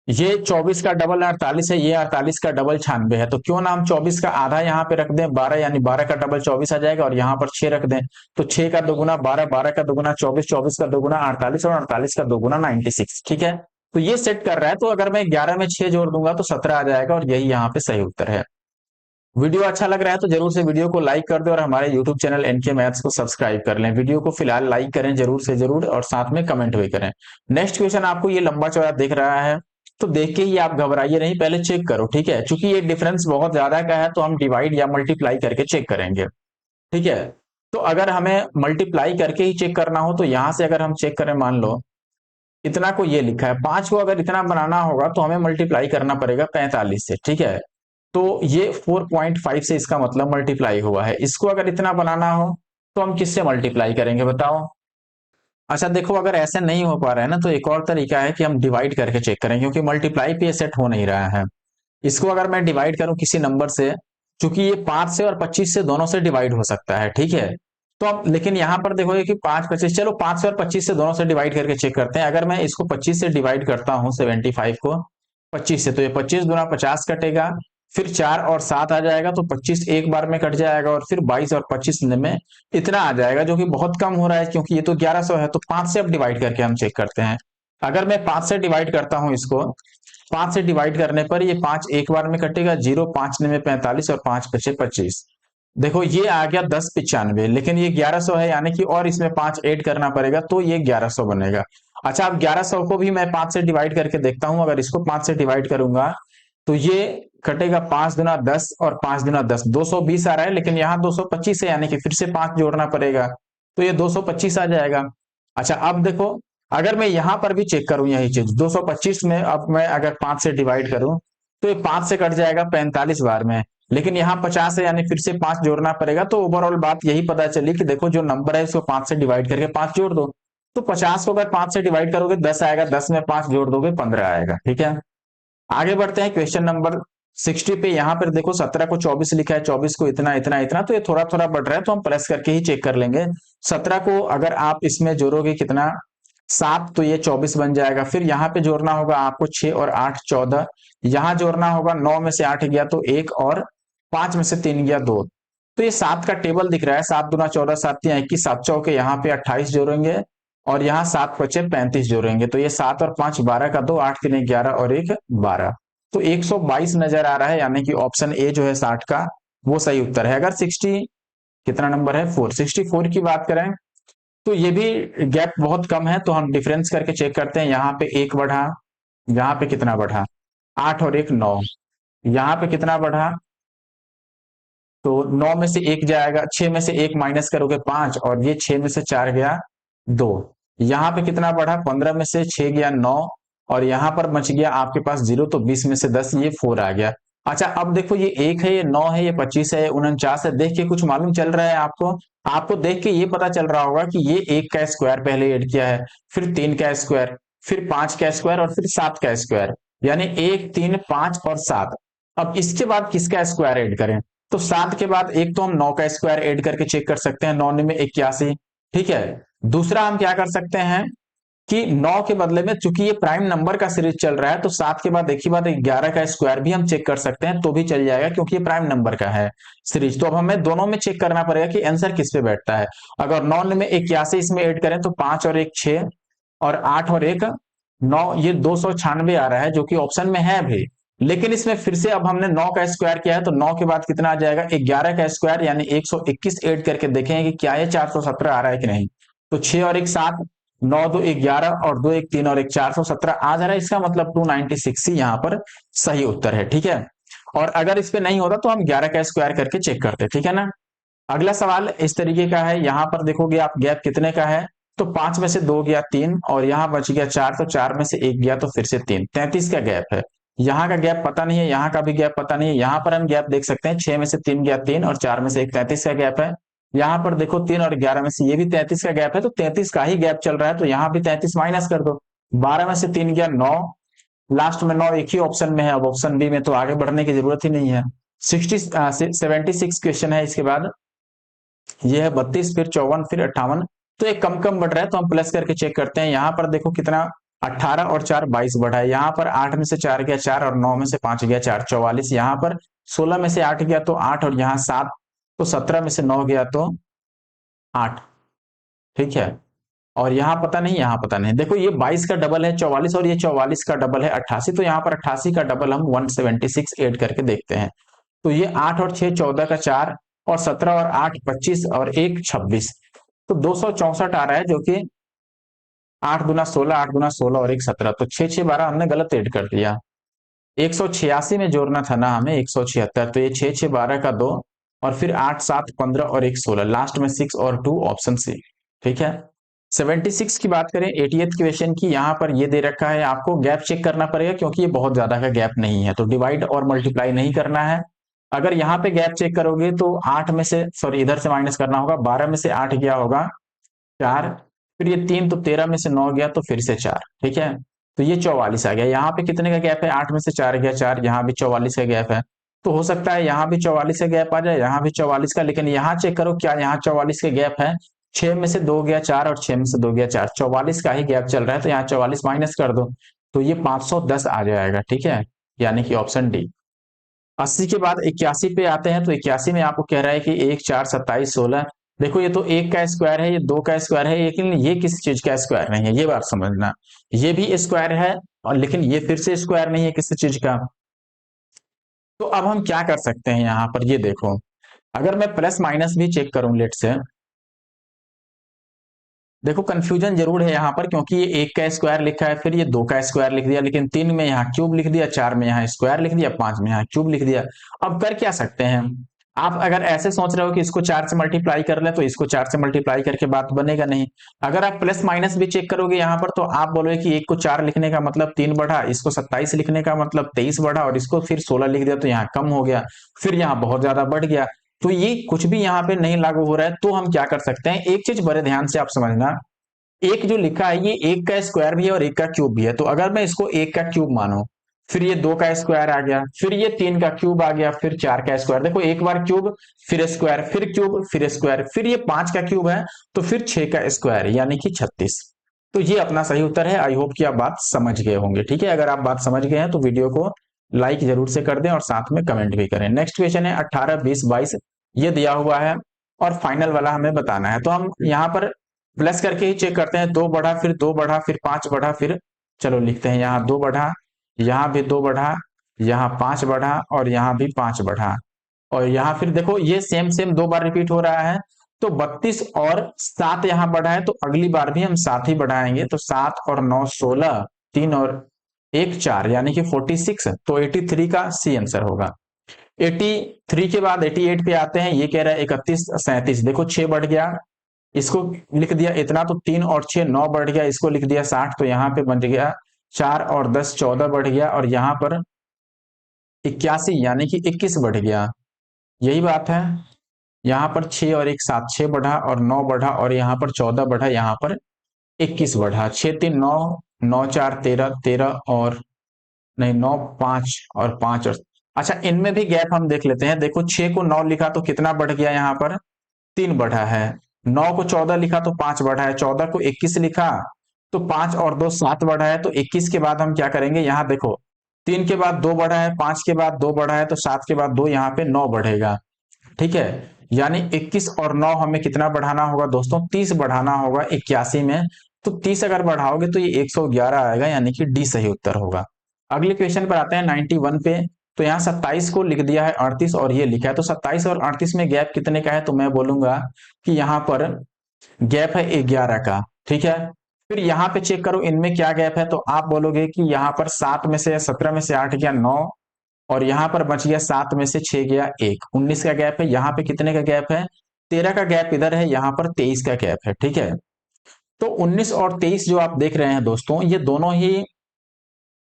ये 24 का डबल 48 है, ये 48 का डबल 96 है, तो क्यों ना हम 24 का आधा यहाँ पे रख दें 12, यानी 12 का डबल 24 आ जाएगा, और यहाँ पर 6 रख दें, तो 6 का दोगुना 12, 12 का दोगुना 24, 24 का दोगुना 48, और 48 का दोगुना 96, ठीक है। तो ये सेट कर रहा है, तो अगर मैं 11 में 6 जोड़ दूंगा तो 17 आ जाएगा, और यही यहाँ पे सही उत्तर है। वीडियो अच्छा लग रहा है तो जरूर से वीडियो को लाइक कर दे, और हमारे यूट्यूब चैनल एनके मैथ्स को सब्सक्राइब कर लें। वीडियो को फिलहाल लाइक करें जरूर से जरूर, और साथ में कमेंट भी करें। नेक्स्ट क्वेश्चन आपको ये लंबा चौड़ा दिख रहा है, तो देख के ही आप घबराइए नहीं, पहले चेक करो, ठीक है। चूंकि ये डिफरेंस बहुत ज्यादा का है, तो हम डिवाइड या मल्टीप्लाई करके चेक करेंगे, ठीक है। तो अगर हमें मल्टीप्लाई करके ही चेक करना हो, तो यहां से अगर हम चेक करें, मान लो इतना को ये लिखा है, 5 को अगर इतना बनाना होगा तो हमें मल्टीप्लाई करना पड़ेगा 45 से, ठीक है। तो ये 4.5 से इसका मतलब मल्टीप्लाई हुआ है। इसको अगर इतना बनाना हो तो हम किससे मल्टीप्लाई करेंगे बताओ। अच्छा देखो, अगर ऐसे नहीं हो पा रहा है ना, तो एक और तरीका है कि हम डिवाइड करके चेक करें, क्योंकि मल्टीप्लाई पे सेट हो नहीं रहा है। इसको अगर मैं डिवाइड करूं किसी नंबर से, चूंकि ये 5 से और 25 से दोनों से डिवाइड हो सकता है, ठीक है। तो अब लेकिन यहां पर देखोगे कि 5 25, चलो 5 से और 25 से दोनों से डिवाइड करके चेक करते हैं। अगर मैं इसको 25 से डिवाइड करता हूं 75 को 25 से, तो ये 25 दूना 50 कटेगा, फिर 4 और 7 आ जाएगा, तो 25 एक बार में कट जाएगा, और फिर 22 और 25 में इतना आ जाएगा, जो कि बहुत कम हो रहा है, क्योंकि ये तो 1100 है। तो 5 से अब डिवाइड करके हम चेक करते हैं। अगर मैं 5 से डिवाइड करता हूं इसको, 5 से डिवाइड करने पर ये 5 एक बार में कटेगा, 0 5 में 45, और 5 बचे 25। देखो ये आ गया 1095, लेकिन ये 1100 है, यानी कि और इसमें 5 ऐड करना पड़ेगा, तो ये 1100 बनेगा। अच्छा, अब 1100 को भी मैं 5 से डिवाइड करके देखता हूं। अगर इसको 5 से डिवाइड करूंगा तो ये कटेगा 5 दुना 10 और 5 दुना 10, 220 आ रहा है, लेकिन यहाँ 225 है, यानी कि फिर से 5 जोड़ना पड़ेगा, तो ये 225 आ जाएगा। अच्छा, अब देखो, अगर मैं यहां पर भी चेक करूं यही चीज 225 में, अब मैं अगर 5 से डिवाइड करूं तो ये 5 से कट जाएगा 45 बार में, लेकिन यहाँ 50 है, यानी फिर से 5 जोड़ना पड़ेगा। तो ओवरऑल बात यही पता चली कि देखो, जो नंबर है उसको 5 से डिवाइड करके 5 जोड़ दो। तो 50 को अगर 5 से डिवाइड करोगे 10 आएगा, 10 में 5 जोड़ दोगे 15 आएगा। ठीक है, आगे बढ़ते हैं क्वेश्चन नंबर 60 पे। यहाँ पर देखो 17 को 24 लिखा है, 24 को इतना इतना इतना, तो ये थोड़ा थोड़ा बढ़ रहा है, तो हम प्लस करके ही चेक कर लेंगे। 17 को अगर आप इसमें जोड़ोगे कितना, 7, तो ये 24 बन जाएगा। फिर यहाँ पे जोड़ना होगा आपको 6 और 8 14, यहाँ जोड़ना होगा 9 में से 8 गया तो 1, और 5 में से 3 गया 2। तो ये 7 का टेबल दिख रहा है, 7 दुना 14, 7 तिया 21, 7 चौके यहाँ पे 28 जोड़ेंगे, और यहाँ 7 पचे 35 जोड़ेंगे, तो ये 7 और 5 12 का 2, 8 3 11 और 1 12, तो 122 नजर आ रहा है, यानी कि ऑप्शन ए जो है 60 का वो सही उत्तर है। अगर 60 कितना नंबर है 4, 64 की बात करें तो ये भी गैप बहुत कम है, तो हम डिफरेंस करके चेक करते हैं। यहाँ पे 1 बढ़ा, यहाँ पे कितना बढ़ा, 8 और 1 9, यहाँ पे कितना बढ़ा, तो 9 में से 1 जाएगा, 6 में से 1 माइनस करोगे 5, और ये 6 में से 4 गया 2। यहाँ पे कितना बढ़ा, 15 में से 6 गया 9, और यहाँ पर बच गया आपके पास 0, तो 20 में से 10 ये 4 आ गया। अच्छा, अब देखो ये 1 है, ये 9 है, ये 25 है, ये 49 है, देख के कुछ मालूम चल रहा है आपको? आपको देख के ये पता चल रहा होगा कि ये 1 का स्क्वायर पहले ऐड किया है, फिर 3 का स्क्वायर, फिर 5 का स्क्वायर, और फिर 7 का स्क्वायर, यानी 1 3 5 और 7। अब इसके बाद किसका स्क्वायर ऐड करें? तो 7 के बाद एक तो हम 9 का स्क्वायर ऐड करके चेक कर सकते हैं, 9 में 81। ठीक है, दूसरा हम क्या कर सकते हैं कि 9 के बदले में, चूंकि ये प्राइम नंबर का सीरीज चल रहा है, तो 7 के बाद एक ही बात 11 का स्क्वायर भी हम चेक कर सकते हैं, तो भी चल जाएगा, क्योंकि ये प्राइम नंबर का है सीरीज। तो अब हमें दोनों में चेक करना पड़ेगा कि आंसर किस पे बैठता है। अगर 9 में 81 इसमें ऐड करें तो 5 और 1 6, और 8 और 1 9, ये 296 आ रहा है, जो कि ऑप्शन में है भी। लेकिन इसमें फिर से अब हमने 9 का स्क्वायर किया है, तो 9 के बाद कितना आ जाएगा, 11 का स्क्वायर, यानी 121 ऐड करके देखेंगे कि क्या ये 417 आ रहा है कि नहीं। तो 6 और 1 7, 9 2 11, और 2 1 3 और 1 417 आ जा रहा है, इसका मतलब 296 ही यहाँ पर सही उत्तर है। ठीक है, और अगर इस पे नहीं होता तो हम 11 का स्क्वायर करके चेक करते, ठीक है ना। अगला सवाल इस तरीके का है, यहां पर देखोगे आप गैप कितने का है, तो 5 में से 2 गया 3, और यहां बच गया 4, तो 4 में से 1 गया तो फिर से 3, 33 का गैप है। यहाँ का गैप पता नहीं है, यहाँ का भी गैप पता नहीं है। यहाँ पर हम गैप देख सकते हैं, 6 में से 3 गया 3, और 4 में से 1 33 का गैप है। यहाँ पर देखो 3 और 11 में से ये भी 33 का गैप है, तो 33 का ही गैप चल रहा है, तो यहाँ भी 33 माइनस कर दो। 12 में से 3 गया 9, लास्ट में 9 एक ही ऑप्शन में है, अब ऑप्शन बी में तो आगे बढ़ने की जरूरत ही नहीं है। 76 क्वेश्चन है इसके बाद, ये है 32, फिर 54, फिर 58, तो एक कम कम बढ़ रहा है, तो हम प्लस करके चेक करते हैं। यहाँ पर देखो कितना, 18 और 4 22 बढ़ा है। यहाँ पर 8 में से 4 गया 4, और 9 में से 5 गया 4 44। यहाँ पर 16 में से 8 गया तो 8, और यहाँ 7, तो 17 में से 9 गया तो 8। ठीक है, और यहाँ पता नहीं, यहाँ पता नहीं। देखो ये 22 का डबल है 44, और ये 44 का डबल है 88, तो यहाँ पर 88 का डबल हम 176 ऐड करके देखते हैं। तो ये 8 और 6 14 का 4, और 17 और 8 25, और 1 26, तो 264 आ रहा है, जो कि 8 गुना 16, 8 गुना 16 और 1 17, तो 6 6 12 हमने गलत ऐड कर दिया। 186 में जोड़ना था ना हमें, 176, तो ये 6 6 12 का 2, और फिर 8 7 15 और 1 16, लास्ट में 6 और 2, ऑप्शन सी। ठीक है, 76 की बात करें 80th क्वेश्चन की, यहाँ पर ये दे रखा है, आपको गैप चेक करना पड़ेगा, क्योंकि ये बहुत ज्यादा का गैप नहीं है, तो डिवाइड और मल्टीप्लाई नहीं करना है। अगर यहाँ पे गैप चेक करोगे तो 8 में से, सॉरी इधर से माइनस करना होगा, 12 में से 8 गया होगा 4, फिर ये 3, तो 13 में से 9 गया तो फिर से 4। ठीक है, तो ये 44 आ गया। यहाँ पे कितने का गैप है, 8 में से 4 गया 4, यहाँ भी 44 का गैप है, तो हो सकता है यहाँ भी 44 का गैप आ जाए, यहाँ भी 44 का, लेकिन यहाँ चेक करो क्या यहाँ 44 का गैप है। 6 में से 2 गया 4, और 6 में से 2 गया 4, 44 का ही गैप चल रहा है, तो यहाँ 44 माइनस कर दो, तो ये 510 आ जाएगा। ठीक है, यानी कि ऑप्शन डी। 80 के बाद 81 पे आते हैं, तो 81 में आपको कह रहा है कि 1 4 27 16। देखो ये तो 1 का स्क्वायर है, ये 2 का स्क्वायर है, लेकिन ये किसी चीज का स्क्वायर नहीं है, ये बात समझना। ये भी स्क्वायर है, और लेकिन ये फिर से स्क्वायर नहीं है किसी चीज का। तो अब हम क्या कर सकते हैं यहाँ पर, ये देखो, अगर मैं प्लस माइनस भी चेक करूं लेट से, देखो कंफ्यूजन जरूर है यहाँ पर, क्योंकि ये एक का स्क्वायर लिखा है, फिर ये दो का स्क्वायर लिख दिया, लेकिन तीन में यहाँ क्यूब लिख दिया, चार में यहाँ स्क्वायर लिख दिया, पांच में यहाँ क्यूब लिख दिया। अब कर क्या सकते हैं, आप अगर ऐसे सोच रहे हो कि इसको चार से मल्टीप्लाई कर ले, तो इसको चार से मल्टीप्लाई करके बात बनेगा नहीं। अगर आप प्लस माइनस भी चेक करोगे यहाँ पर, तो आप बोलोगे कि एक को चार लिखने का मतलब तीन बढ़ा, इसको 27 लिखने का मतलब 23 बढ़ा, और इसको फिर 16 लिख दिया तो यहाँ कम हो गया, फिर यहाँ बहुत ज्यादा बढ़ गया। तो ये कुछ भी यहाँ पे नहीं लागू हो रहा है। तो हम क्या कर सकते हैं, एक चीज बड़े ध्यान से आप समझना, एक जो लिखा है ये एक का स्क्वायर भी है और एक का क्यूब भी है। तो अगर मैं इसको एक का क्यूब मानूं, फिर ये दो का स्क्वायर आ गया, फिर ये तीन का क्यूब आ गया, फिर चार का स्क्वायर, देखो एक बार क्यूब, फिर स्क्वायर, फिर क्यूब, फिर स्क्वायर, फिर ये पांच का क्यूब है, तो फिर छह का स्क्वायर यानी कि 36। तो ये अपना सही उत्तर है। आई होप कि आप बात समझ गए होंगे। ठीक है, अगर आप बात समझ गए हैं तो वीडियो को लाइक जरूर से कर दें और साथ में कमेंट भी करें। नेक्स्ट क्वेश्चन है 18, 20, 22, ये दिया हुआ है और फाइनल वाला हमें बताना है। तो हम यहाँ पर प्लस करके ही चेक करते हैं, दो बढ़ा, फिर दो बढ़ा, फिर पांच बढ़ा, फिर चलो लिखते हैं यहाँ दो बढ़ा, यहाँ भी दो बढ़ा, यहाँ पांच बढ़ा, और यहाँ भी पांच बढ़ा, और यहाँ फिर देखो ये सेम सेम दो बार रिपीट हो रहा है। तो 32 और सात यहाँ बढ़ा है, तो अगली बार भी हम सात ही बढ़ाएंगे। तो सात और नौ 16, तीन और एक चार, यानी कि 46। तो 83 का सी आंसर होगा। 83 के बाद 88 पे आते हैं, ये कह रहा है 31, 37, देखो 6 बढ़ गया, इसको लिख दिया इतना, तो तीन और छह 9 बढ़ गया, इसको लिख दिया 60, तो यहाँ पे बन गया 4 और 10 14 बढ़ गया, और यहाँ पर 81 यानी कि 21 बढ़ गया। यही बात है, यहाँ पर 6 और एक 7, 6 बढ़ा और 9 बढ़ा, और यहाँ पर 14 बढ़ा, यहाँ पर 21 बढ़ा, 6 3 9, 9 4 13, 13 और नहीं 9 5 और 5 और अच्छा, इनमें भी गैप हम देख लेते हैं। देखो 6 को 9 लिखा तो कितना बढ़ गया, यहाँ पर 3 बढ़ा है। 9 को 14 लिखा तो 5 बढ़ा है। 14 को 21 लिखा तो 5 और 2 7 बढ़ा है। तो 21 के बाद हम क्या करेंगे, यहाँ देखो 3 के बाद 2 बढ़ा है, 5 के बाद 2 बढ़ा है, तो 7 के बाद 2, यहाँ पे 9 बढ़ेगा। ठीक है, यानी 21 और 9 हमें कितना बढ़ाना होगा दोस्तों, 30 बढ़ाना होगा 81 में। तो 30 अगर बढ़ाओगे तो ये 111 आएगा, यानी कि डी सही उत्तर होगा। अगले क्वेश्चन पर आते हैं 91 पे। तो यहाँ 27 को लिख दिया है 38 और ये लिखा है, तो 27 और 38 में गैप कितने का है, तो मैं बोलूंगा कि यहाँ पर गैप है 11 का। ठीक है, फिर यहाँ पे चेक करो इनमें क्या गैप है, तो आप बोलोगे कि यहाँ पर 7 में से 17 में से 8 गया 9, और यहाँ पर बच गया 7 में से 6 गया 1, 19 का गैप है। यहाँ पे कितने का गैप है, 13 का गैप इधर है, यहाँ पर 23 का गैप है। ठीक है, तो 19 और 23 जो आप देख रहे हैं दोस्तों, ये दोनों ही,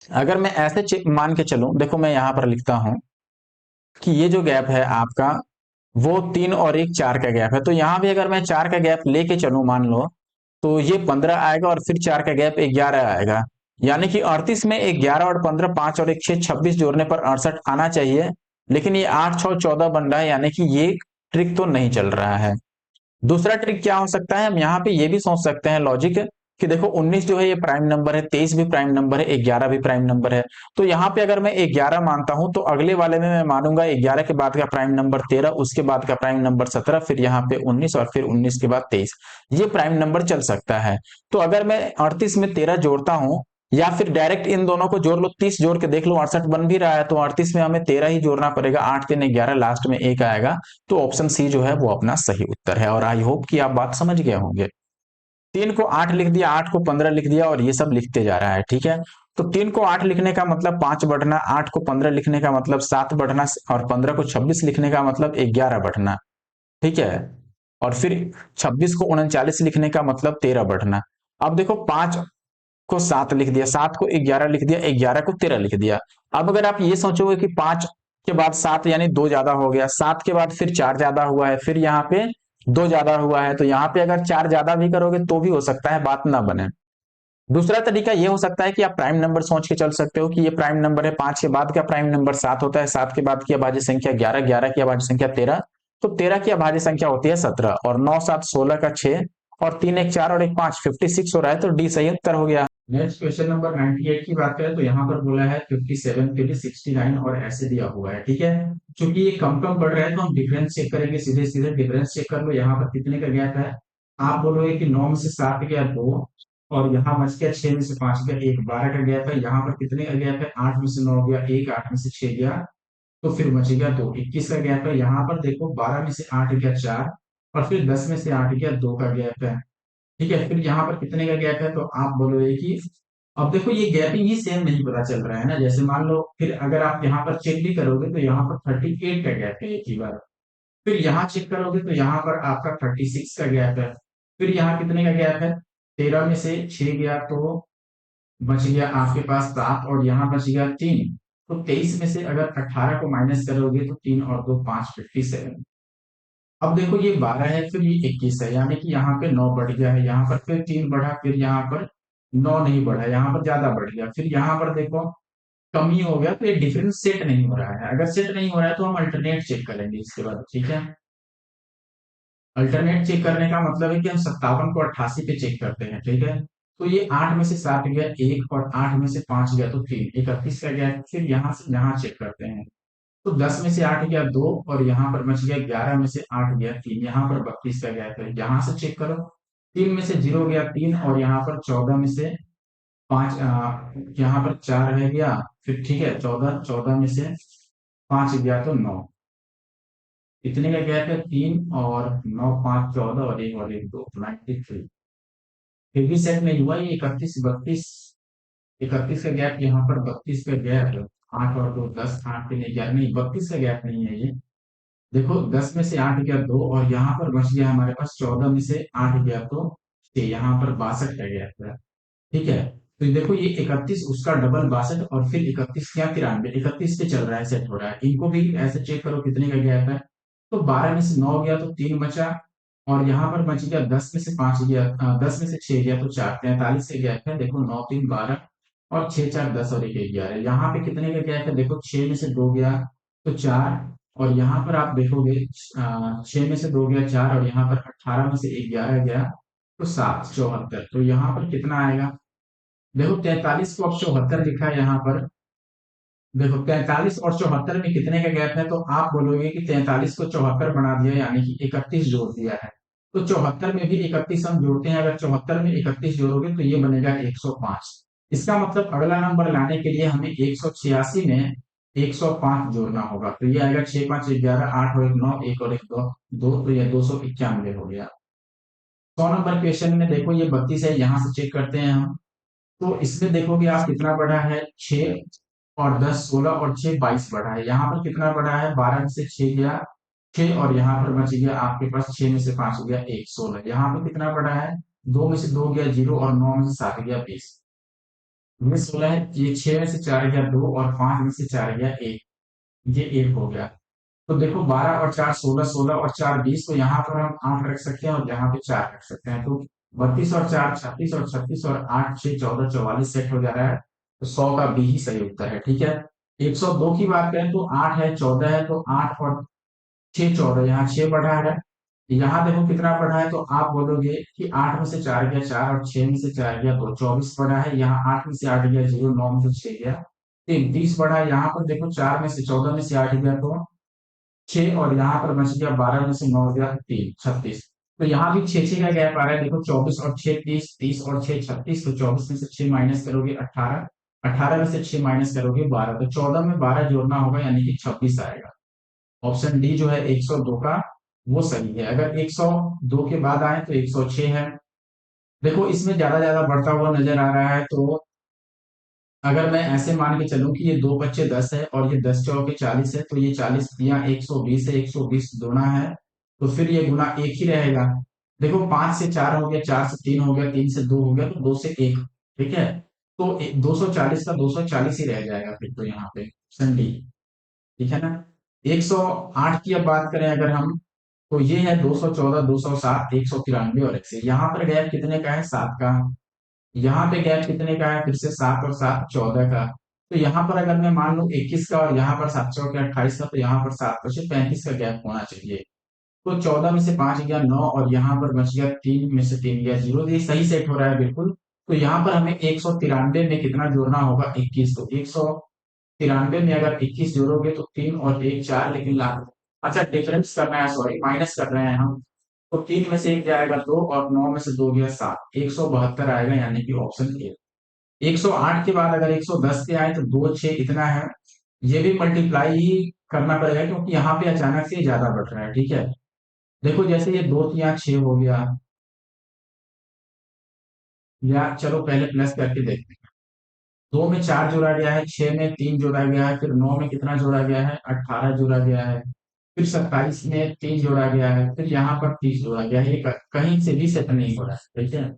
अगर मैं ऐसे मान के चलूं, देखो मैं यहाँ पर लिखता हूं कि ये जो गैप है आपका, वो 3 और एक 4 का गैप है। तो यहाँ भी अगर मैं 4 का गैप लेके चलूं मान लो, तो ये 15 आएगा, और फिर 4 का गैप 11 आएगा, यानी कि 38 में 11 और 15, 5 और एक 6, 26 जोड़ने पर 68 आना चाहिए। लेकिन ये 8 6 14 बन रहा है, यानी कि ये ट्रिक तो नहीं चल रहा है। दूसरा ट्रिक क्या हो सकता है, हम यहाँ पे ये भी सोच सकते हैं लॉजिक, कि देखो 19 जो है ये प्राइम नंबर है, 23 भी प्राइम नंबर है, 11 भी प्राइम नंबर है। तो यहाँ पे अगर मैं 11 मानता हूं, तो अगले वाले में मैं मानूंगा 11 के बाद का प्राइम नंबर 13, उसके बाद का प्राइम नंबर 17, फिर यहाँ पे 19, और फिर 19 के बाद 23, ये प्राइम नंबर चल सकता है। तो अगर मैं 38 में 13 जोड़ता हूं, या फिर डायरेक्ट इन दोनों को जोड़ लो, 30 जोड़ के देख लो, 68 बन भी रहा है, तो 38 में हमें 13 ही जोड़ना पड़ेगा, 8 3 11, लास्ट में 1 आएगा। तो ऑप्शन सी जो है वो अपना सही उत्तर है। और आई होप कि आप बात समझ गए होंगे। 3 को 8 लिख दिया, 8 को 15 लिख दिया, और ये सब लिखते जा रहा है। ठीक है, तो 3 को 8 लिखने का मतलब 5 बढ़ना, 8 को 15 लिखने का मतलब 7 बढ़ना, और 15 को 26 लिखने का मतलब 11 बढ़ना। ठीक है, और फिर 26 को 39 लिखने का मतलब 13 बढ़ना। अब देखो 5 को 7 लिख दिया, 7 को 11 लिख दिया, 11 को 13 लिख दिया। अब अगर आप ये सोचोगे कि 5 के बाद 7 यानी 2 ज्यादा हो गया, 7 के बाद फिर 4 ज्यादा हुआ है, फिर यहाँ पे 2 ज्यादा हुआ है, तो यहाँ पे अगर 4 ज्यादा भी करोगे तो भी हो सकता है बात ना बने। दूसरा तरीका ये हो सकता है कि आप प्राइम नंबर सोच के चल सकते हो कि ये प्राइम नंबर है, 5 के बाद का प्राइम नंबर 7 होता है, 7 के बाद की अभाज्य संख्या 11, 11 की अभाज्य संख्या 13, तो 13 की अभाज्य संख्या होती है 17, और 9 7 16 का 6, और 3 एक 4 और एक 5, 56 हो रहा है। तो डी सही उत्तर हो गया। नेक्स्ट क्वेश्चन नंबर 98 की बात करें, तो यहाँ पर बोला है 57 के लिए 69 और ऐसे दिया हुआ है। ठीक है, क्योंकि ये कम कम बढ़ रहा है, तो हम डिफरेंस चेक करेंगे, सीधे सीधे डिफरेंस चेक कर लो। यहाँ पर कितने का गैप है, आप बोलोगे कि 9 में से 7 गया 2, और यहाँ बच गया 6 में से 5 गया 1, 12 का गैप है। यहाँ पर कितने का गैप है, 8 में से 9 गया 1, 8 में से 6 गया, तो फिर बचेगा 2, 21 का गैप है। यहाँ पर देखो 12 में से 8 गया 4, और फिर 10 में से 8 गया 2 का गैप है। ठीक है, फिर यहाँ पर कितने का गैप है, तो आप बोलोगे कि अब देखो ये गैपिंग ही सेम नहीं पता चल रहा है ना। जैसे मान लो फिर अगर आप यहाँ पर चेक भी करोगे तो यहाँ पर 38 का गैप है एक ही बार। फिर यहाँ चेक करोगे तो यहाँ पर आपका 36 का गैप है। फिर यहाँ कितने का गैप है, 13 में से 6 गया तो बच गया आपके पास 7, और यहाँ बच गया 3। तो 23 में से अगर 18 को माइनस करोगे तो 3 और 2 5, 57। अब देखो ये 12 है, फिर ये 21 है, यानी कि यहाँ पे 9 बढ़ गया है, यहाँ पर फिर 3 बढ़ा, फिर यहाँ पर 9 नहीं बढ़ा, यहाँ पर ज्यादा बढ़ गया, फिर यहाँ पर देखो कमी हो गया। तो ये डिफरेंस सेट नहीं हो रहा है। अगर सेट नहीं हो रहा है तो हम अल्टरनेट चेक करेंगे इसके बाद, ठीक है। अल्टरनेट चेक करने का मतलब है कि हम 57 को 88 पे चेक करते हैं, ठीक है। तो ये 8 में से 7 गया 1, और 8 में से 5 गया तो 3, 31 का गया। फिर यहाँ से यहाँ चेक करते हैं, तो 10 में से 8 गया 2, और यहाँ पर बच गया 11 में से 8 गया 3, यहाँ पर 32 का गया। फिर यहाँ से चेक करो, 3 में से 0 गया 3, और यहाँ पर 14 में से 5, यहाँ पर 4 रह गया। फिर ठीक है, 14 14 में से 5 गया तो 9। इतने का गैप है, 3 और 9, 5, 14, और 1 और 1 2, 93। फिर भी सेट नहीं हुआ, ये 31 32, 31 का गैप, यहाँ पर 32 का गैप। 8 और 2 10, 8 3 11, नहीं 32 का गैप नहीं है ये। देखो 10 में से 8 गया 2, और यहाँ पर बच गया हमारे पास 14 में से 8 गया तो 6, यहाँ पर 62 का गैप है, ठीक है। तो ये देखो ये 31 उसका डबल 62, और फिर 31 क्या 93, 31 पे चल रहा है, सेट हो रहा है। इनको भी ऐसे चेक करो कितने का गैप है। तो 12 में से 9 गया तो 3 बचा, और यहाँ पर बच गया 10 में से 5 गया, 10 में से 6 गया तो 4, 43 से गैप है। देखो 9 3 12, और 6 4 10, और 1 1 11। यहाँ पे कितने का गैप है, देखो 6 में से 2 गया तो 4, और यहाँ पर आप देखोगे 6 में से 2 गया 4, और यहाँ पर 18 में से 1 11 गया तो 7, 74। तो यहाँ पर कितना आएगा, देखो 43 को अब 74 लिखा है यहाँ पर। देखो 43 और 74 में कितने का गैप है, तो आप बोलोगे कि 43 को 74 बना दिया, यानी कि 31 जोड़ दिया है। तो 74 में भी 31 हम जोड़ते हैं, अगर 74 में 31 जोड़ोगे तो ये बनेगा 105। इसका मतलब अगला नंबर लाने के लिए हमें 186 में 105 जोड़ना होगा। तो ये आएगा 6 5 11, 8 और 1 9, 1 और 1 2 2, तो ये 291 हो गया। 100 नंबर क्वेश्चन में देखो ये 32 है, यहाँ से चेक करते हैं हम। तो इसमें देखोगे आप कितना बढ़ा है, 6 और 10 16, और 6 22 बढ़ा है। यहाँ पर कितना बढ़ा है, 12 में से 6 गया 6, और यहाँ पर बच गया आपके पास 6 में से 5 गया 1, 16। यहाँ पर कितना बढ़ा है, 2 में से 2 गया 0, और 9 में से 7 गया 20। ये 16 है, ये 6 में से 4 गया 2, और 5 में से 4 गया 1, ये 1 हो गया। तो देखो 12 और 4 16, 16 और 4 20, तो यहाँ पर हम 8 रख सकते हैं, और यहाँ पे 4 रख सकते हैं। तो 32 और 4 36, और 36 और 8 6 14, 44 सेट हो जा रहा है। तो 100 का बी ही सही उत्तर है, ठीक है। 102 की बात करें तो 8 है 14 है, तो 8 और 6 14, यहाँ 6 बढ़ा है। यहाँ देखो कितना बढ़ा है, तो आप बोलोगे कि 8 में से 4 गया 4, और 6 में से 4 गया 2, 24 बढ़ा है। यहाँ 8 में से 8 गया 0, 9 में से 6 गया 3, 30 बढ़ा है। यहाँ पर देखो 4 में से 14 में से 8 गया तो 6, और यहाँ पर बच गया 12 में से 9 गया 3, 36। तो यहाँ भी 6 6 का गैप आ रहा है। देखो 24 और 6 30, 30 और 6 36, तो 24 में से 6 माइनस करोगे 18, 18 में से 6 माइनस करोगे 12, तो 14 में 12 जोड़ना होगा, यानी कि 26 आएगा। ऑप्शन डी जो है 102 का वो सही है। अगर 102 के बाद आए तो 106 है। देखो इसमें ज्यादा बढ़ता हुआ नजर आ रहा है, तो अगर मैं ऐसे मान के चलूं कि ये 2 बच्चे 10 है, और ये 10 चौके 40 है, तो ये 40 यहाँ 120 है, 120 गुना है, तो फिर ये गुना 1 ही रहेगा। देखो 5 से 4 हो गया, 4 से 3 हो गया, 3 से 2 हो गया, तो 2 से 1, ठीक है। तो 240 का 240 ही रह जाएगा फिर तो यहाँ पे, ऑप्शन डी, ठीक है ना। 108 की अब बात करें अगर हम, तो ये है 214, 207, 193 और 1 यहाँ पर गैप कितने का है, 7 का। यहाँ पे गैप कितने का है, फिर से 7 और 7 14 का। तो यहाँ पर अगर मैं मान लूं 21 का, और यहाँ पर 7 चौके 28 का, तो यहाँ पर 7 बचे 35 का गैप होना चाहिए। तो 14 में से 5 गया 9, और यहाँ पर बच गया 3 में से 3 गया 0, ये सही सेट हो रहा है बिल्कुल। तो यहाँ पर हमें 193 में कितना जोड़ना होगा, 21। तो 193 में अगर 21 जोड़ोगे तो 3 और 1 4, लेकिन लाख, अच्छा डिफरेंस करना है, सॉरी माइनस कर रहे हैं हम। तो 3 में से 1 जाएगा 2, और 9 में से 2 गया 7, 172 आएगा, यानी कि ऑप्शन ए। 108 के बाद अगर 110 पे आए तो 2 6 इतना है, ये भी मल्टीप्लाई ही करना पड़ेगा, क्योंकि यहाँ पे अचानक से ज्यादा बढ़ रहा है, ठीक है। देखो जैसे ये 2 3 6 हो गया, या चलो पहले प्लस करके देखते हैं। 2 में 4 जोड़ा गया है, 6 में 3 जोड़ा गया है, फिर 9 में कितना जोड़ा गया है, 18 जोड़ा गया है, फिर 27 में 3 जोड़ा गया है, फिर यहाँ पर 30 जोड़ा गया है। ये कहीं से भी सेट नहीं हो रहा है, ठीक है।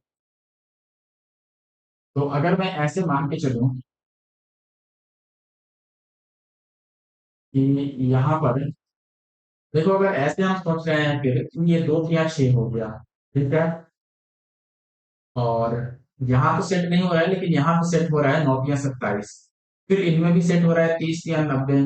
तो अगर मैं ऐसे मान के चलूं कि यहाँ पर देखो, अगर ऐसे हम सोच रहे हैं फिर ये 2 या 6 हो गया, ठीक है। और यहाँ तो सेट नहीं हो रहा है, लेकिन यहाँ तो सेट हो रहा है 9 या 27। फिर इनमें भी सेट हो रहा है 30 या 90।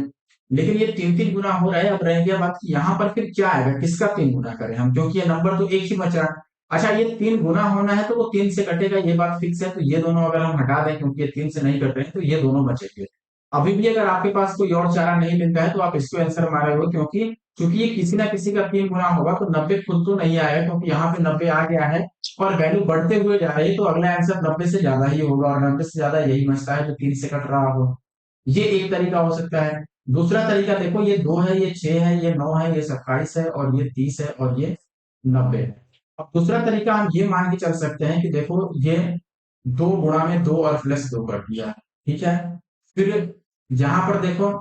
लेकिन ये 3-3 गुना हो रहा है। अब रह गया बात कि यहाँ पर फिर क्या आएगा, किसका 3 गुना करें हम, क्योंकि ये नंबर तो एक ही बच रहा है। अच्छा, ये 3 गुना होना है तो वो 3 से कटेगा, ये बात फिक्स है। तो ये दोनों अगर हम हटा दें, क्योंकि ये 3 से नहीं कट रहे हैं, तो ये दोनों बचेंगे। अभी भी अगर आपके पास कोई और चारा नहीं मिलता है तो आप इसको आंसर मारे हो, क्योंकि चूंकि ये किसी ना किसी का 3 गुना होगा, तो 90 खुद तो नहीं आएगा, क्योंकि यहाँ पे 90 आ गया है और वैल्यू बढ़ते हुए जा रही है। तो अगला आंसर 90 से ज्यादा ही होगा, और 90 से ज्यादा यही बचता है जो 3 से कट रहा हो। ये एक तरीका हो सकता है। दूसरा तरीका देखो, ये 2 है, ये 6 है, ये 9 है, ये 27 है, और ये 30 है, और ये 90 है। अब दूसरा तरीका हम ये मान के चल सकते हैं कि देखो, ये 2 गुणा में 2 और प्लस 2 कर दिया, ठीक है। फिर यहाँ पर देखो,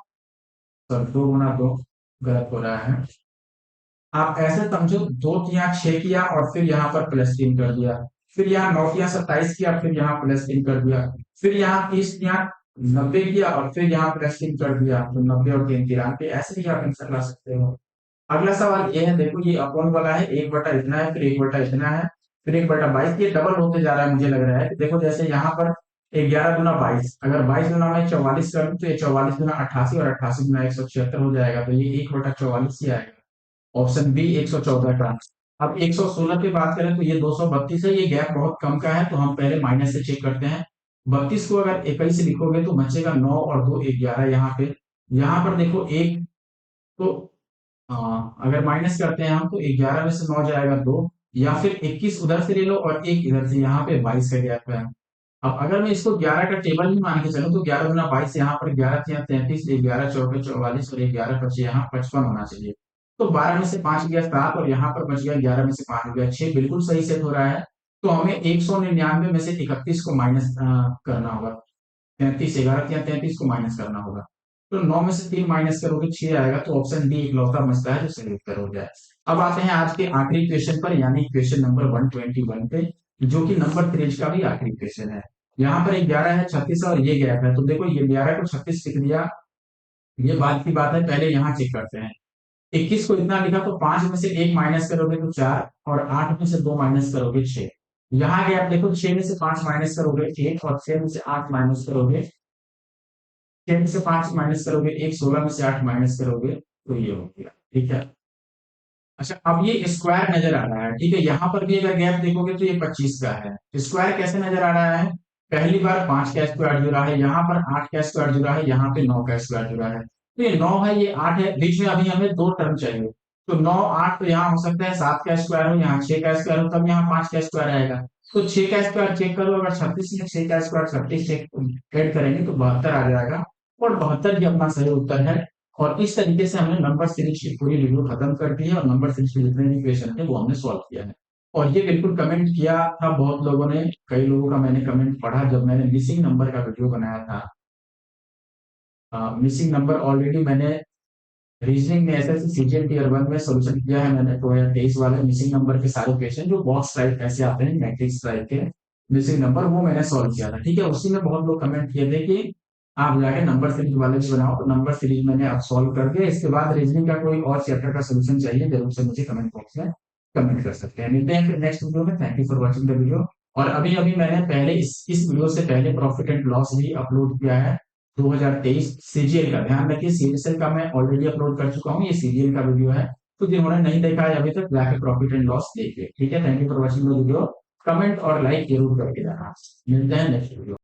सर 2 गुणा 2 गलत हो रहा है। आप ऐसे समझो, 2 किया, 6 किया, और फिर यहाँ पर प्लस 3 कर दिया। फिर यहाँ 9 किया, 27 किया, फिर यहाँ प्लस 3 कर दिया। फिर यहाँ 30 किया, 90 किया, और फिर यहाँ प्लस 3 कर दिया। तो 90 और 3 93, ऐसे ही आप आंसर ला सकते हो। अगला सवाल ये है, देखो ये अपॉन वाला है, 1 बटा इतना है, फिर 1 बटा इतना है, फिर 1 बटा 22। ये डबल होते जा रहा है, मुझे लग रहा है कि देखो, जैसे यहाँ पर 11 गुना 22, अगर 22 गुना मैं 44 कर दूं, तो ये 44 गुना 88, और 88 गुना 176 हो जाएगा। तो ये 1 बटा 44 ही आएगा, ऑप्शन बी 114 का। अब 116 की बात करें तो ये 232 है, ये गैप बहुत कम का है, तो हम पहले माइनस से चेक करते हैं। 32 को अगर 21 से लिखोगे तो बचेगा 9 और 2 11 यहाँ पे। यहाँ पर देखो एक, तो अगर माइनस करते हैं हम, तो 11 में से 9 जाएगा 2, या फिर 21 उधर से ले लो और एक इधर से, यहाँ पे 22 का गैप है। अब अगर मैं इसको 11 का टेबल ही मान के चलूं, तो 11 गुना 22, यहाँ पर 11 या 33, 11 चौके 44, और 11 बचे यहाँ 55 होना चाहिए। तो 12 में से 5 गया 7, और यहाँ पर बच गया 11 में से 5 गया 6, बिल्कुल सही सेट हो रहा है। तो हमें 199 में से 31 को माइनस करना होगा। 33, 11 या 33 को माइनस करना होगा। तो 9 में से 3 माइनस करोगे 6 आएगा। तो ऑप्शन डी इकलौता बचता है जो सही उत्तर हो जाए। अब आते हैं आज के आखिरी क्वेश्चन पर, यानी क्वेश्चन नंबर 121 पे, जो कि नंबर सीरीज का भी आखिरी क्वेश्चन है। यहाँ पर 11 है, 36 और ये गैप है। तो देखो, ये 11 को 36 लिख दिया, ये बात की बात है। पहले यहाँ चेक करते हैं। 21 को इतना लिखा, तो 5 में से 1 माइनस करोगे तो 4, और 8 में से 2 माइनस करोगे 6। यहाँ गैप देखो, 6 में से 5 माइनस करोगे 1, और 6 में से 8 माइनस करोगे, 6 में से 5 माइनस करोगे 1, 16 में से 8 माइनस करोगे, तो ये हो गया, ठीक है। अच्छा, अब ये स्क्वायर नजर आ रहा है, ठीक है। यहाँ पर भी अगर गैप देखोगे तो ये 25 का है। स्क्वायर कैसे नजर आ रहा है, पहली बार 5 का स्क्वायर जुड़ा है, यहाँ पर 8 का स्क्वायर जुड़ा है, यहाँ पे 9 का स्क्वायर जुड़ा है। तो ये 9 है, ये 8 है, बीच में अभी हमें 2 टर्म चाहिए। तो 9 8, तो यहाँ हो सकता है 7 का स्क्वायर हो, यहाँ 6 का स्क्वायर हो, तब यहाँ 5 का स्क्वायर आएगा। तो 6 का स्क्वायर चेक करो, अगर 36 में 6 का स्क्वायर 36 चेक ऐड करेंगे तो 72 आ जाएगा, और 72 ही अपना सही उत्तर है। और इस तरीके से हमने नंबर सीरीज की पूरी रिव्यू खत्म कर दी है, और नंबर सीरीज के जितने भी क्वेश्चन थे वो हमने सॉल्व किया है। और ये बिल्कुल कमेंट किया था बहुत लोगों ने, कई लोगों का मैंने कमेंट पढ़ा जब मैंने मिसिंग नंबर का वीडियो बनाया था। मिसिंग नंबर ऑलरेडी मैंने रीजनिंग में एसएससी सीजीएल टीयर 1 में सोल्यूशन किया है मैंने, 2023 वाले मिसिंग नंबर के सारे क्वेश्चन जो बॉक्स टाइप ऐसे आते हैं, मैट्रिक्स टाइप के मिसिंग नंबर, वो मैंने सॉल्व किया था, ठीक है। उसी में बहुत लोग कमेंट किए थे कि आप जाके नंबर सीरीज वाले भी बनाओ, तो नंबर सीरीज मैंने अब सॉल्व कर दिया। इसके बाद रीजनिंग का कोई और चैप्टर का सोल्यूशन चाहिए, जरूर से मुझे कमेंट बॉक्स में कमेंट कर सकते हैं। मिलते हैं फिर नेक्स्ट वीडियो में। Thank you for watching the video. और अभी अभी मैंने पहले इस वीडियो से पहले प्रॉफिट एंड लॉस भी अपलोड किया है, 2023 सीजीएल का। ध्यान रखिए, सीजीएल का मैं ऑलरेडी अपलोड कर चुका हूँ, ये सीजीएल का वीडियो है। तो जिन्होंने नहीं देखा है अभी तक, जाके प्रॉफिट एंड लॉस देखिए, ठीक है। Thank you for watching the video. Comment और लाइक जरूर करके जाना। मिलते हैं नेक्स्ट वीडियो।